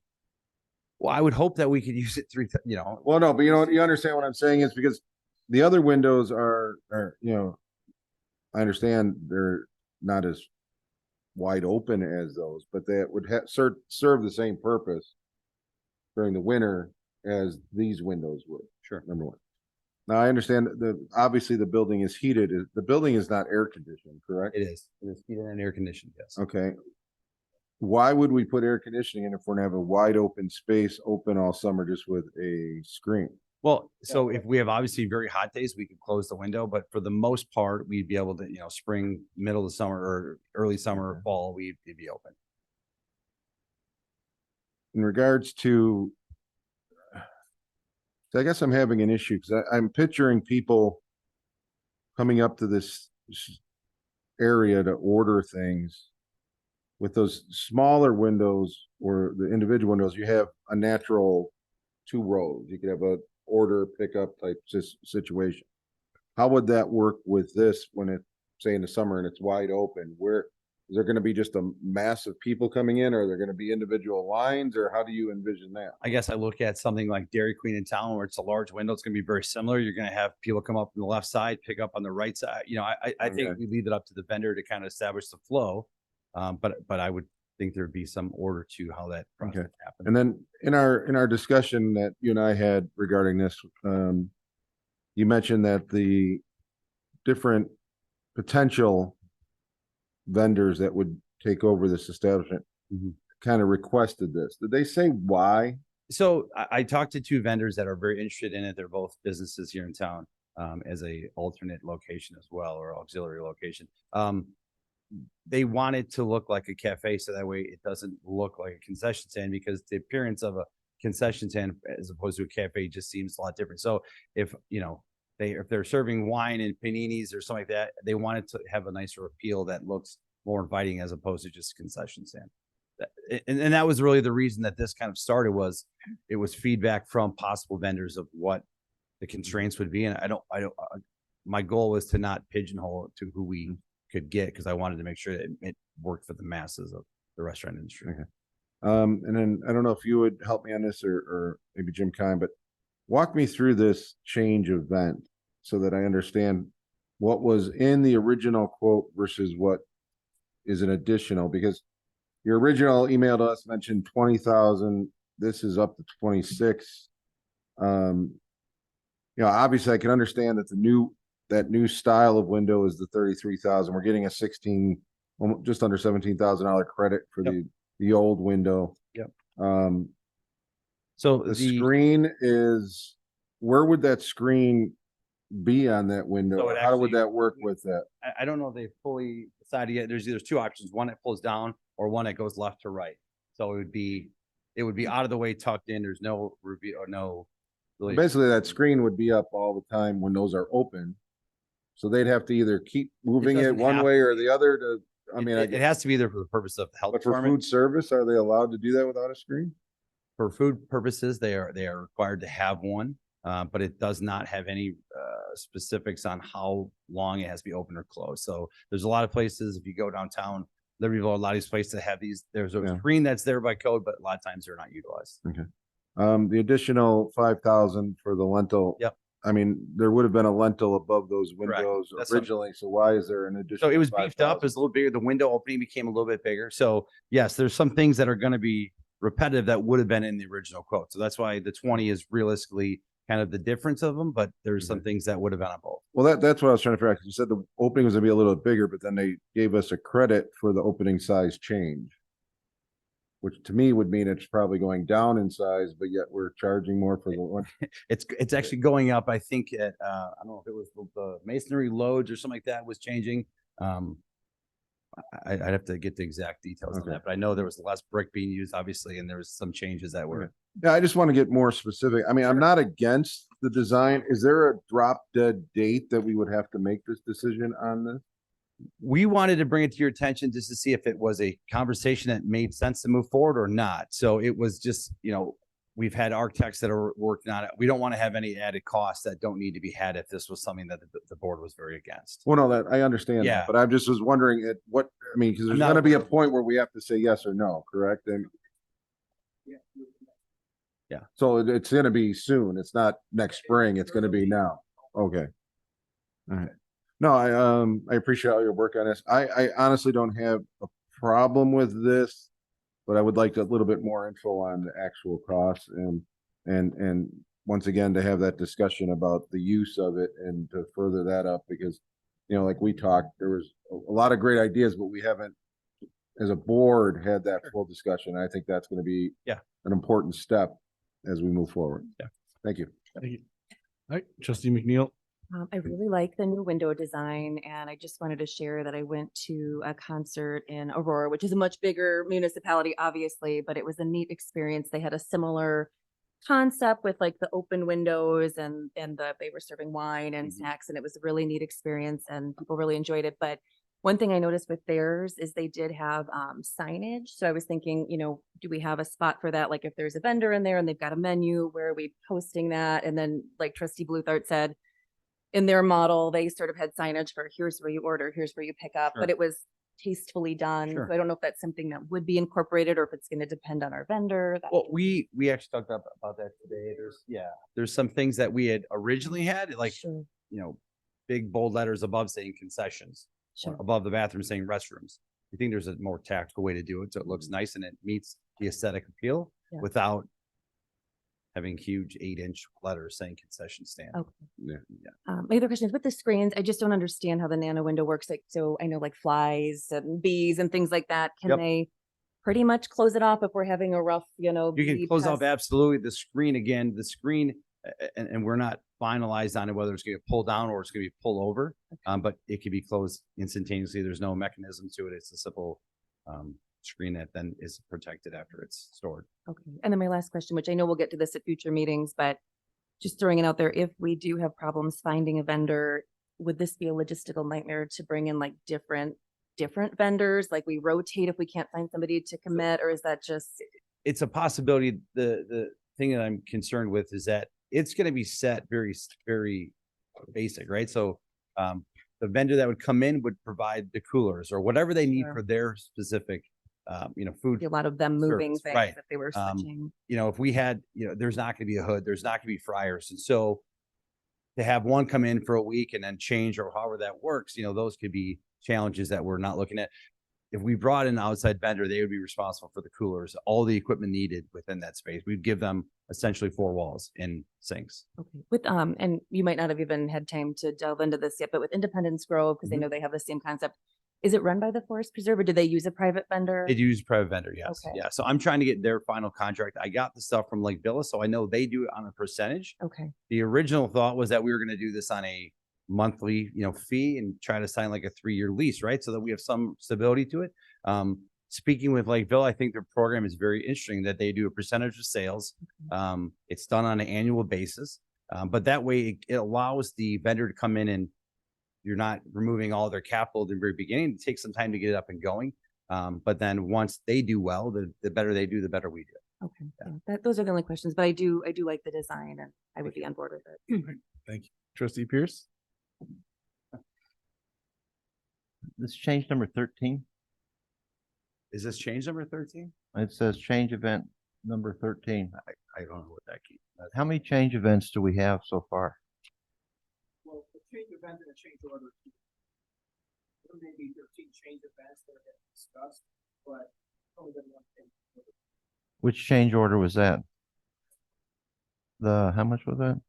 Well, I would hope that we could use it 3 times, Well, no, but you understand what I'm saying is because the other windows are I understand they're not as wide open as those, but they would serve the same purpose during the winter as these windows would. Sure. Number one. Now I understand obviously the building is heated. The building is not air conditioned, correct? It is. It is heated and air conditioned. Yes. Okay. Why would we put air conditioning in if we're gonna have a wide open space open all summer just with a screen? Well, so if we have obviously very hot days, we could close the window, but for the most part, we'd be able to, spring, middle of summer or early summer or fall, we'd be open. In regards to, so I guess I'm having an issue because I'm picturing people coming up to this area to order things with those smaller windows or the individual windows. You have a natural 2 rows. You could have a order pickup type situation. How would that work with this when it's say in the summer and it's wide open? Where is there going to be just a mass of people coming in, or are there going to be individual lines, or how do you envision that? I guess I look at something like Dairy Queen in town where it's a large window. It's going to be very similar. You're going to have people come up from the left side, pick up on the right side. I think we leave it up to the vendor to kind of establish the flow. But I would think there'd be some order to how that process happens. And then in our discussion that you and I had regarding this, you mentioned that the different potential vendors that would take over this establishment kind of requested this. Did they say why? So I talked to two vendors that are very interested in it. They're both businesses here in town, as a alternate location as well, or auxiliary location. They want it to look like a cafe, so that way it doesn't look like a concession stand, because the appearance of a concession stand as opposed to a cafe just seems a lot different. So if, you know, if they're serving wine and paninis or something like that, they want it to have a nicer appeal that looks more inviting as opposed to just a concession stand. And that was really the reason that this kind of started. Was it was feedback from possible vendors of what the constraints would be. And my goal was to not pigeonhole it to who we could get, because I wanted to make sure that it worked for the masses of the restaurant industry. Okay. And then I don't know if you would help me on this, or maybe Jim Kine, but walk me through this change event so that I understand what was in the original quote versus what is an additional, because your original email to us mentioned 20,000. This is up to 26. You know, obviously I can understand that that new style of window is the 33,000. We're getting a 16, just under $17,000 credit for the old window. Yep. So the screen is, where would that screen be on that window? So How would that work with that? I don't know if they fully decided yet. There's two options: one that pulls down, or one that goes left to right. So it would be out of the way, tucked in. There's no review or no. Really, basically, that screen would be up all the time when those are open. So they'd have to either keep moving it one way or the other to. I mean, it has to be there for the purpose of the health but for department. food service, are they allowed to do that without a screen? For food purposes, they are required to have one, but it does not have any specifics on how long it has to be open or closed. So there's a lot of places, if you go downtown, Libertyville, a lot of these places that have these. There's a screen that's there by code, but a lot of times they're not utilized. Okay. The additional 5,000 for the lentil. Yep. I mean, there would have been a lentil above those windows originally. So why is there an additional? So it was beefed up. It's a little bigger. The window opening became a little bit bigger. So yes, there's some things that are going to be repetitive that would have been in the original quote. So that's why the 20 is realistically kind of the difference of them, but there's some things that would have been on both. Well, that's what I was trying to figure out. You said the opening was gonna be a little bit bigger, but then they gave us a credit for the opening size change, which to me would mean it's probably going down in size, but yet we're charging more for the one. It's actually going up. I think at I don't know if it was the masonry loads or something like that was changing. I'd have to get the exact details on that, but I know there was less brick being used, obviously, and there was some changes that were. Yeah, I just want to get more specific. I mean, I'm not against the design. Is there a drop dead date that we would have to make this decision on this? We wanted to bring it to your attention just to see if it was a conversation that made sense to move forward or not. So it was just, you know, we've had architects that are working on it. We don't want to have any added costs that don't need to be had if this was something that the board was very against. Well, no, that I understand. Yeah. That, but I just was wondering at what, I mean, because there's going to be a point where we have to say yes or no, correct? And yeah. So it's going to be soon. It's not next spring. It's going to be now. Okay. All right. No, I appreciate all your work on this. I honestly don't have a problem with this, but I would like a little bit more info on the actual costs and once again to have that discussion about the use of it and to further that up, because you know, like we talked, there was a lot of great ideas, but we haven't as a board had that full discussion. I think that's going to be an important step as we move forward. Yeah. Thank you. Thank you. All right, Trustee McNeil. I really like the new window design, and I just wanted to share that I went to a concert in Aurora, which is a much bigger municipality, obviously, but it was a neat experience. They had a similar concept with like the open windows and they were serving wine and snacks, and it was a really neat experience and people really enjoyed it. But one thing I noticed with theirs is they did have signage. So I was thinking, you know, do we have a spot for that? Like if there's a vendor in there and they've got a menu, where are we posting that? And then like Trustee Bluthart said, in their model, they sort of had signage for here's where you order, here's where you pick up, but it was tastefully done. Sure. So I don't know if that's something that would be incorporated or if it's going to depend on our vendor. Well, we actually talked about that today. There's some things that we had originally had, like, you know, big bold letters above saying concessions, or above the bathroom saying restrooms. We think there's a more tactical way to do it so it looks nice and it meets the aesthetic appeal without having huge 8-inch letters saying concession stand. Okay. Yeah. My other question is with the screens, I just don't understand how the nano window works. Like, so I know like flies and bees and things like that. Can Yep. they pretty much close it off if we're having a rough, You can bee close off pest? absolutely the screen again. The screen, and we're not finalized on it whether it's going to pull down or it's going to be pull over. But it can be closed instantaneously. There's no mechanism to it. It's a simple screen that then is protected after it's stored. Okay. And then my last question, which I know we'll get to this at future meetings, but just throwing it out there, if we do have problems finding a vendor, would this be a logistical nightmare to bring in like different vendors? Like we rotate if we can't find somebody to commit, or is that just? It's a possibility. The thing that I'm concerned with is that it's going to be set very, very basic, right? So the vendor that would come in would provide the coolers or whatever they need Sure. for their specific, food. A lot of them moving service, things right. if they were switching. If we had, there's not going to be a hood, there's not going to be fryers. And so to have one come in for a week and then change or however that works, those could be challenges that we're not looking at. If we brought in an outside vendor, they would be responsible for the coolers, all the equipment needed within that space. We'd give them essentially 4 walls and sinks. Okay. With and you might not have even had time to delve into this yet, but with Independence Grove, because I know they have the same concept. Is it run by the Forest Preserve or do they use a private vendor? They use a private vendor, yes. Okay. Yeah. So I'm trying to get their final contract. I got the stuff from Lake Villa, so I know they do it on a percentage. Okay. The original thought was that we were going to do this on a monthly, fee and try to sign like a 3-year lease, right? So that we have some stability to it. Speaking with Lakeville, I think their program is very interesting that they do a percentage of sales. It's done on an annual basis, but that way it allows the vendor to come in and you're not removing all their capital at the very beginning. It takes some time to get it up and going. But then once they do well, the better they do, the better we do. Okay. Yeah, those are the only questions, but I do like the design and I would be on board with it. Thank you. Trustee Pierce? This change number 13. Is this change number 13? It says change event number 13. I don't know what that keeps. How many change events do we have so far? Well, the change event and a change order. There may be 13 change events that are discussed, but only been one thing. Which change order was that? How much was that?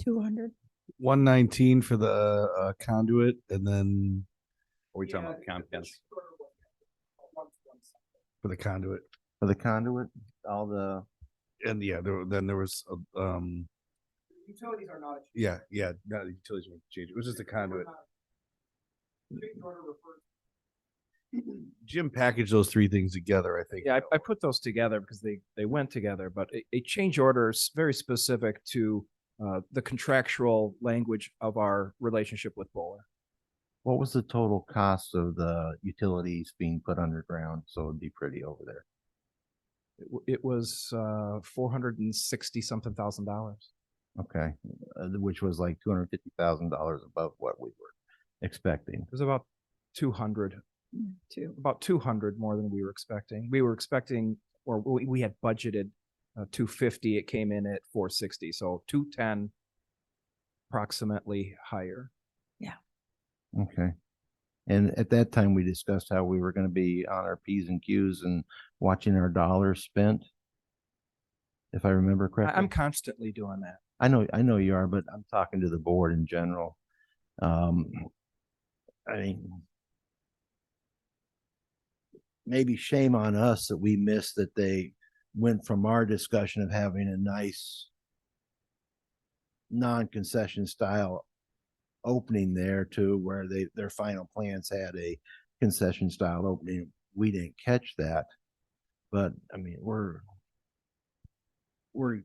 200. 119 for the conduit, and then Are we talking about Comcast? for the conduit. For the conduit, all the And yeah, then there was Utilities are not a change. yeah, not the utilities were changed. It was just a conduit. Change order refers. Jim packaged those 3 things together, I think. Yeah, I put those together because they went together, but a change order is very specific to the contractual language of our relationship with Bowler. What was the total cost of the utilities being put underground? So it'd be pretty over there. It was $460 something thousand. Okay, which was like $250,000 above what we were expecting. It was about 200, about 200 more than we were expecting. We were expecting, or we had budgeted 250. It came in at 460, so 210 approximately higher. Yeah. Okay. And at that time, we discussed how we were going to be on our P's and Q's and watching our dollars spent. If I remember correctly. I'm constantly doing that. I know you are, but I'm talking to the board in general. I mean, maybe shame on us that we missed that they went from our discussion of having a nice non-concession style opening there to where their final plans had a concession style opening. We didn't catch that, but I mean, we're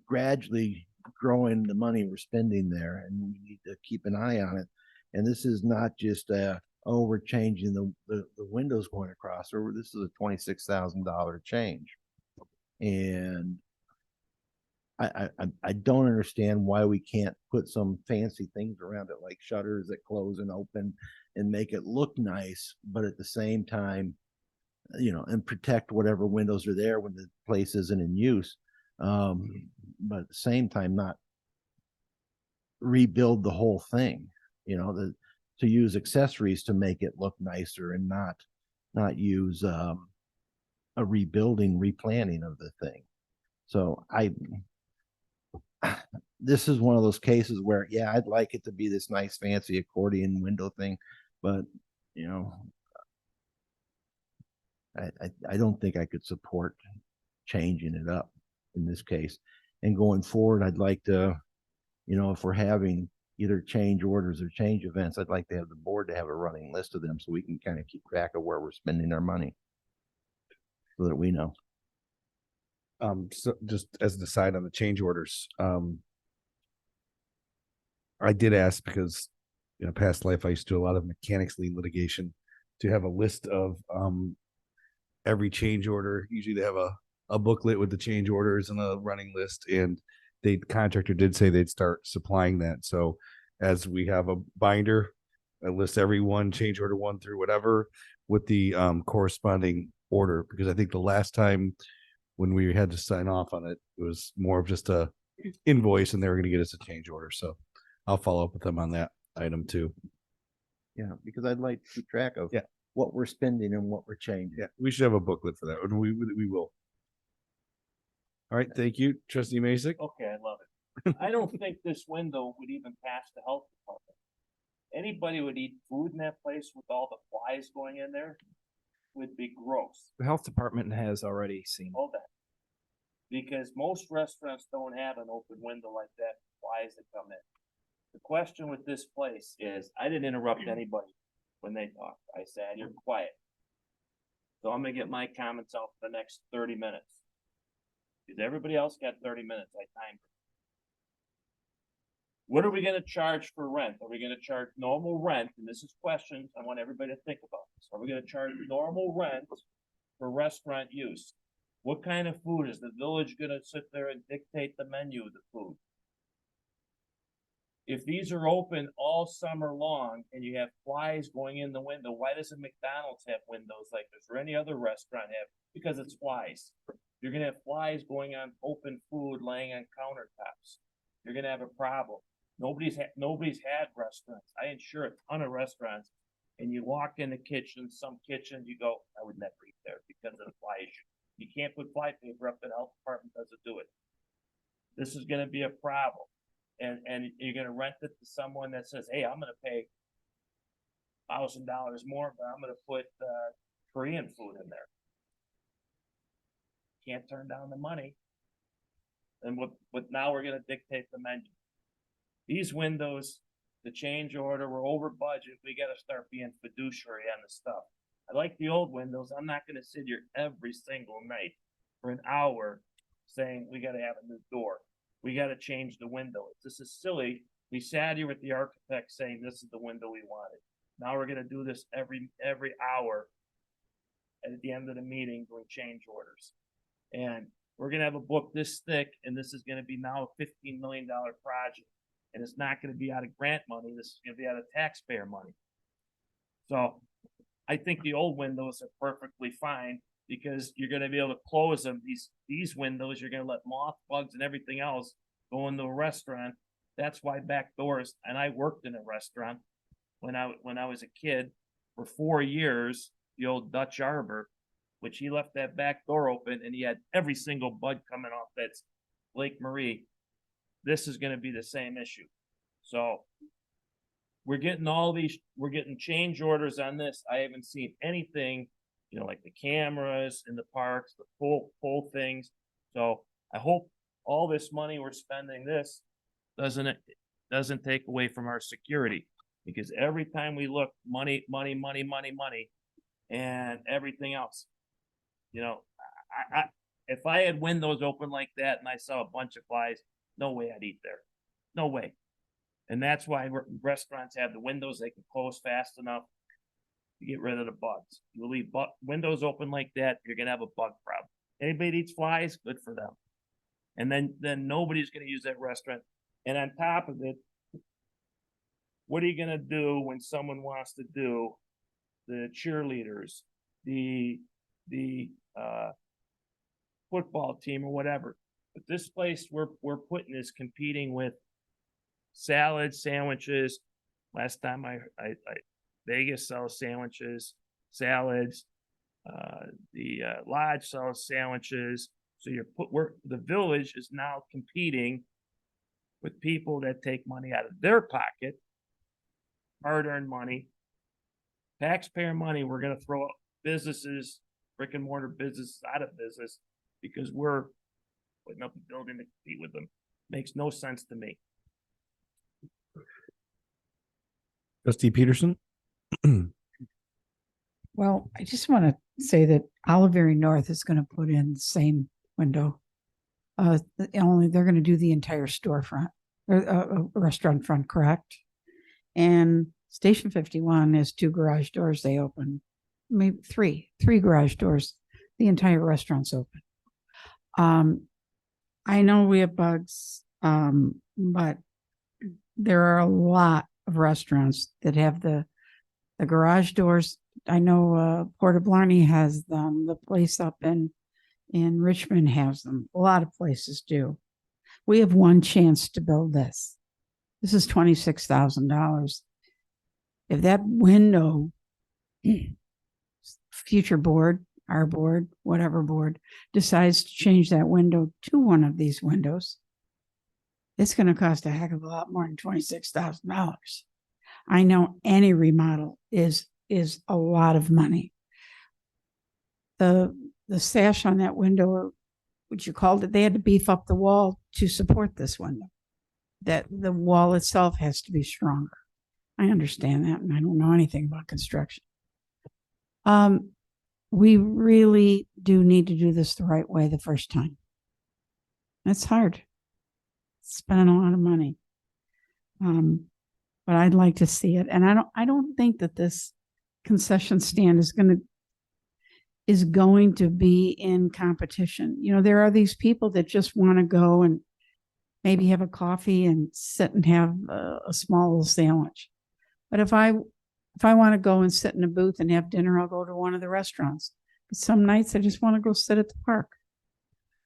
gradually growing the money we're spending there, and we need to keep an eye on it. And this is not just we're changing the windows going across, or this is a $26,000 change. And I don't understand why we can't put some fancy things around it, like shutters that close and open and make it look nice, but at the same time, and protect whatever windows are there when the place isn't in use. But at the same time, not rebuild the whole thing, to use accessories to make it look nicer and not use a rebuilding, replanning of the thing. So this is one of those cases where, yeah, I'd like it to be this nice fancy accordion window thing, but you know, I don't think I could support changing it up in this case. And going forward, I'd like to, you know, if we're having either change orders or change events, I'd like to have the board to have a running list of them so we can kind of keep track of where we're spending our money so that we know. So just as an aside on the change orders, I did ask because in a past life I used to do a lot of mechanics lien litigation to have a list of every change order. Usually they have a booklet with the change orders and a running list, and the contractor did say they'd start supplying that. So as we have a binder, I list every one, change order 1 through whatever, with the corresponding order, because I think the last time when we had to sign off on it, it was more of just a invoice and they were going to get us a change order. So I'll follow up with them on that item too. Yeah, because I'd like to keep track of Yeah. what we're spending and what we're changing. Yeah, we should have a booklet for that, and we will. All right, thank you, Trustee Masek. Okay, I love it. I don't think this window would even pass the health department. Anybody would eat food in that place with all the flies going in there would be gross. The health department has already seen. Hold that. Because most restaurants don't have an open window like that, flies that come in. The question with this place is, I didn't interrupt anybody when they talked. I said, you're quiet. So I'm gonna get my comments out for the next 30 minutes. Because everybody else got 30 minutes, I timed it. What are we gonna charge for rent? Are we gonna charge normal rent? And this is questions I want everybody to think about this. Are we gonna charge normal rent for restaurant use? What kind of food? Is the village gonna sit there and dictate the menu of the food? If these are open all summer long and you have flies going in the window, why doesn't McDonald's have windows like this or any other restaurant have? Because it's flies. You're gonna have flies going on open food laying on countertops. You're gonna have a problem. Nobody's had restaurants. I insure a ton of restaurants, and you walk in the kitchen, some kitchens, you go, I would never eat there because of the fly issue. You can't put fly paper up, the health department doesn't do it. This is gonna be a problem. And you're gonna rent it to someone that says, hey, I'm gonna pay $1,000 more, but I'm gonna put Korean food in there. Can't turn down the money. And what now we're gonna dictate the menu. These windows, the change order, we're over budget. We gotta start being fiduciary on the stuff. I like the old windows. I'm not gonna sit here every single night for an hour saying we gotta have a new door. We got to change the window. This is silly. We sat here with the architect saying this is the window we wanted. Now we're going to do this every hour at the end of the meeting doing change orders. And we're going to have a book this thick, and this is going to be now a $15 million project. And it's not going to be out of grant money. This is going to be out of taxpayer money. So I think the old windows are perfectly fine, because you're going to be able to close them. These windows, you're going to let moth, bugs, and everything else go into a restaurant. That's why back doors. And I worked in a restaurant when I was a kid for 4 years. The old Dutch Arbor, which he left that back door open, and he had every single bud coming off that's Lake Marie. This is going to be the same issue. So we're getting change orders on this. I haven't seen anything, like the cameras in the parks, the full things. So I hope all this money we're spending this doesn't take away from our security, because every time we look, money, and everything else, if I had windows open like that and I saw a bunch of flies, no way I'd eat there. No way. And that's why restaurants have the windows. They can close fast enough to get rid of the bugs. You leave windows open like that, you're gonna have a bug problem. Anybody that eats flies, good for them. And then nobody's gonna use that restaurant. And on top of it, what are you gonna do when someone wants to do the cheerleaders, the football team or whatever? But this place we're putting is competing with salads, sandwiches. Last time I Vegas sells sandwiches, salads, The lodge sells sandwiches. So the village is now competing with people that take money out of their pocket, hard-earned money, taxpayer money. We're going to throw businesses, brick and mortar businesses out of business because we're putting up a building to compete with them. Makes no sense to me. Trustee Peterson? Well, I just want to say that Oliveri North is going to put in the same window. Only they're going to do the entire storefront or restaurant front, correct? And Station 51 has 2 garage doors they open, maybe three garage doors. The entire restaurant's open. I know we have bugs, but there are a lot of restaurants that have the garage doors. I know Port of Blarney has them. The place up in Richmond has them. A lot of places do. We have one chance to build this. This is $26,000. If that window, future board, our board, whatever board, decides to change that window to one of these windows, it's going to cost a heck of a lot more than $26,000. I know any remodel is a lot of money. The sash on that window, or what you called it, they had to beef up the wall to support this window. That the wall itself has to be stronger. I understand that, and I don't know anything about construction. We really do need to do this the right way the first time. It's hard. Spending a lot of money. But I'd like to see it. And I don't think that this concession stand is going to be in competition. You know, there are these people that just want to go and maybe have a coffee and sit and have a small little sandwich. But if I want to go and sit in a booth and have dinner, I'll go to one of the restaurants. But some nights I just want to go sit at the park.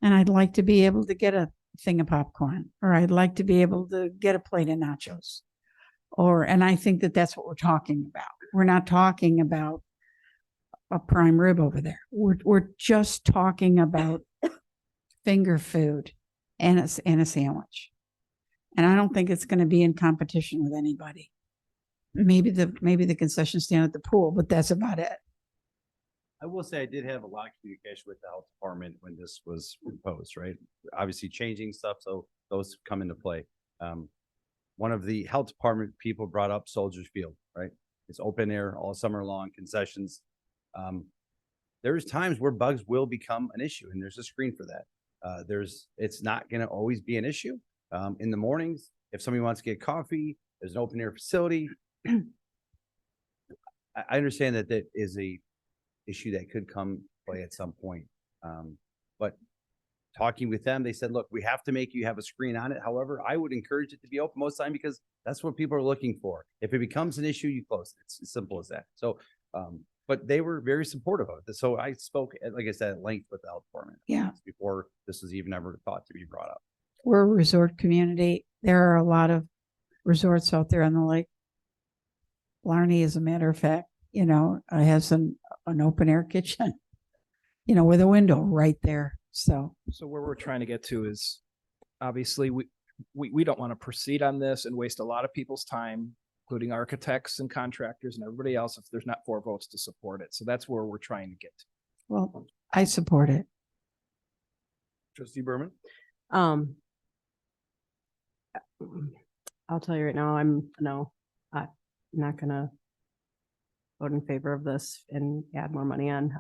And I'd like to be able to get a thing of popcorn, or I'd like to be able to get a plate of nachos. And I think that that's what we're talking about. We're not talking about a prime rib over there. We're just talking about finger food and a sandwich. And I don't think it's going to be in competition with anybody. Maybe the concession stand at the pool, but that's about it. I will say I did have a lot of communication with the health department when this was proposed, right? Obviously changing stuff, so those come into play. One of the health department people brought up Soldiers Field, right? It's open air all summer long, concessions. There's times where bugs will become an issue, and there's a screen for that. It's not going to always be an issue. In the mornings, if somebody wants to get coffee, there's an open air facility. I understand that that is a issue that could come play at some point. But talking with them, they said, look, we have to make you have a screen on it. However, I would encourage it to be open most of the time because that's what people are looking for. If it becomes an issue, you close it. It's as simple as that. So, but they were very supportive of it. So I spoke, like I said, at length with the health department. Yeah. Before this was even ever thought to be brought up. We're a resort community. There are a lot of resorts out there on the lake. Blarney, as a matter of fact, has an open air kitchen, with a window right there. So where we're trying to get to is obviously we don't want to proceed on this and waste a lot of people's time, including architects and contractors and everybody else, if there's not 4 votes to support it. So that's where we're trying to get to. Well, I support it. Trustee Berman? I'll tell you right now, I'm not gonna vote in favor of this and add more money on.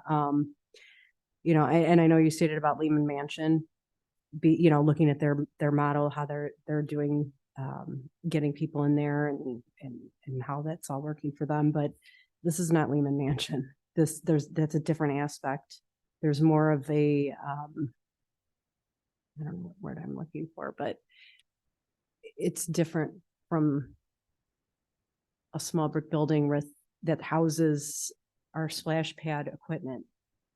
And I know you stated about Lehman Mansion, looking at their model, how they're doing, getting people in there and how that's all working for them. But this is not Lehman Mansion. That's a different aspect. There's more of a, I don't know what word I'm looking for, but it's different from a small brick building that houses our splash pad equipment.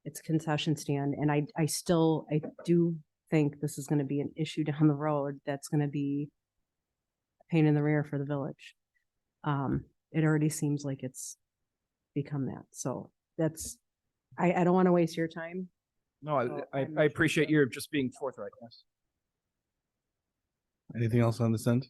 It's concession stand. And I do think this is going to be an issue down the road that's going to be a pain in the rear for the village. It already seems like it's become that. So that's I don't want to waste your time. No, So I I'm- appreciate your just being forthright. Yes. Anything else on this end?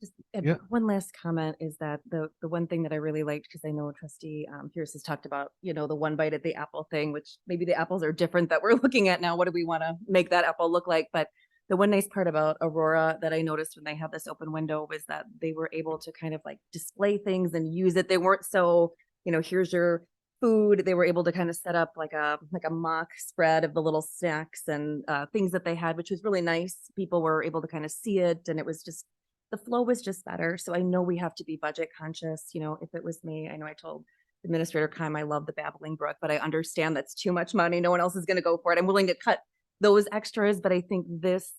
Just Yeah. one last comment is that the one thing that I really liked, because I know Trustee Pierce has talked about, the one bite at the apple thing, which maybe the apples are different that we're looking at now. What do we want to make that apple look like? But the one nice part about Aurora that I noticed when they had this open window was that they were able to kind of like display things and use it. They weren't so, here's your food. They were able to kind of set up like a mock spread of the little snacks and things that they had, which was really nice. People were able to kind of see it, and it was just, the flow was just better. So I know we have to be budget conscious. If it was me, I know I told Administrator Kime I love the Babbling Brook, but I understand that's too much money. No one else is going to go for it. I'm willing to cut those extras, but I think this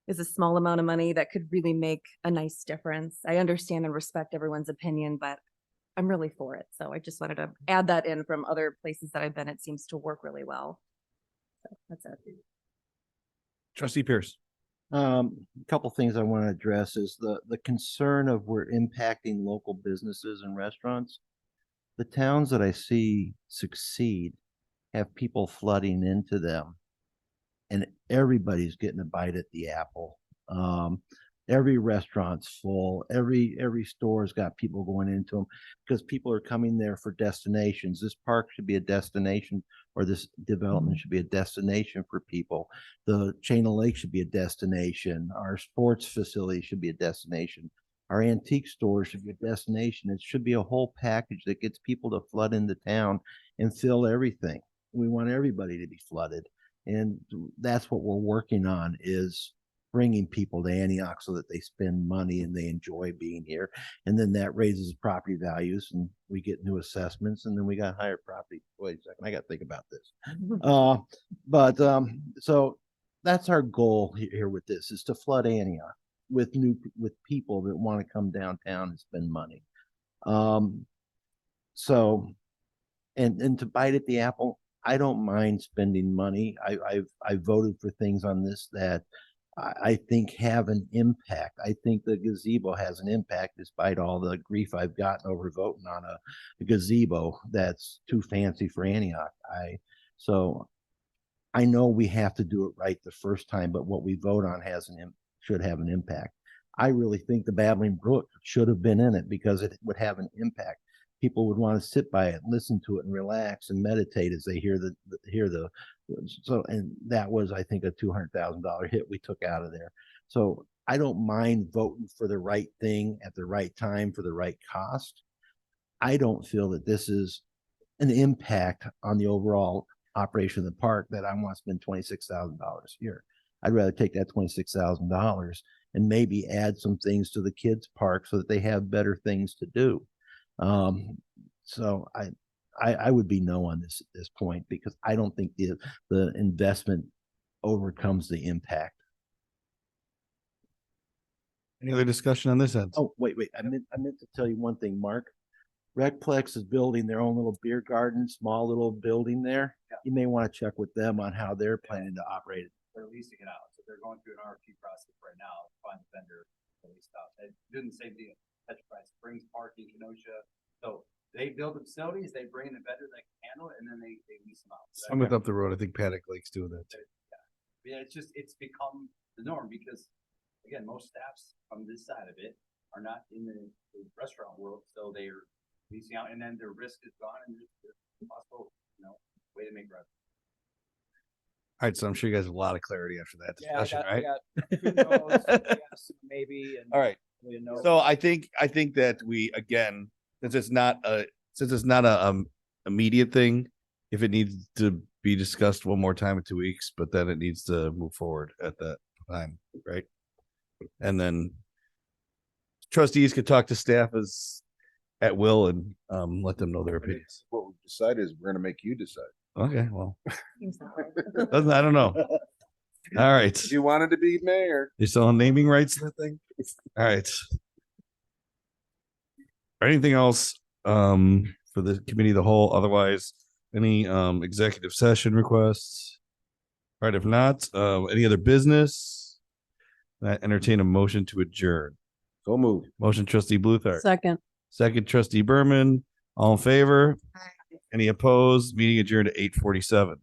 is a small amount of money that could really make a nice difference. I understand and respect everyone's opinion, but I'm really for it. So I just wanted to add that in from other places that I've been. It seems to work really well. So that's it. Trustee Pierce. A couple things I want to address is the concern of we're impacting local businesses and restaurants. The towns that I see succeed have people flooding into them, and everybody's getting a bite at the apple. Every restaurant's full. Every store's got people going into them because people are coming there for destinations. This park should be a destination, or this development should be a destination for people. The chain of lake should be a destination. Our sports facility should be a destination. Our antique store should be a destination. It should be a whole package that gets people to flood into town and fill everything. We want everybody to be flooded. And that's what we're working on, is bringing people to Antioch so that they spend money and they enjoy being here. And then that raises property values, and we get new assessments, and then we got higher property. Wait a second, I got to think about this. So that's our goal here with this, is to flood Antioch with people that want to come downtown and spend money. So to bite at the apple, I don't mind spending money. I've voted for things on this that I think have an impact. I think the gazebo has an impact, despite all the grief I've gotten over voting on a gazebo that's too fancy for Antioch. So I know we have to do it right the first time, but what we vote on should have an impact. I really think the Babbling Brook should have been in it because it would have an impact. People would want to sit by it, listen to it, and relax and meditate as they hear and that was, I think, a $200,000 hit we took out of there. So I don't mind voting for the right thing at the right time for the right cost. I don't feel that this is an impact on the overall operation of the park that I want to spend $26,000 here. I'd rather take that $26,000 and maybe add some things to the kids' park so that they have better things to do. So I would be no on this at this point, because I don't think the investment overcomes the impact. Any other discussion on this end? Oh, wait. I meant to tell you one thing, Mark. Recplex is building their own little beer garden, small little building there. Yeah. You may want to check with them on how they're planning to operate it. They're leasing it out, so they're going through an RFP process right now to find a vendor to lease it out. They doing the same deal. Petrified Springs Park in Kenosha. So they build the facilities, they bring in a vendor that can handle it, and then they lease them out. So Summit up the road, I think Paddock Lake's doing that too. yeah, it's become the norm because, again, most staffs from this side of it are not in the restaurant world, so they're leasing out, and then their risk is gone, and there's a possible, way to make revenue. All right, so I'm sure you guys have a lot of clarity after that discussion, right? Yes, maybe. And All right. no. So I think that we, again, since it's not a immediate thing, if it needs to be discussed one more time in 2 weeks, but then it needs to move forward at that time, right? And then trustees could talk to staff as at will and let them know their opinions. What we decided is we're going to make you decide. Okay, well, I don't know. All right. If you wanted to be mayor. You're still on naming rights and that thing? All right. Anything else for the committee of the whole? Otherwise, any executive session requests? All right, if not, any other business? I entertain a motion to adjourn. So moved. Motion trustee Bluthart. Second. Second trustee Berman. All in favor? Any opposed? Meeting adjourned at 8:47.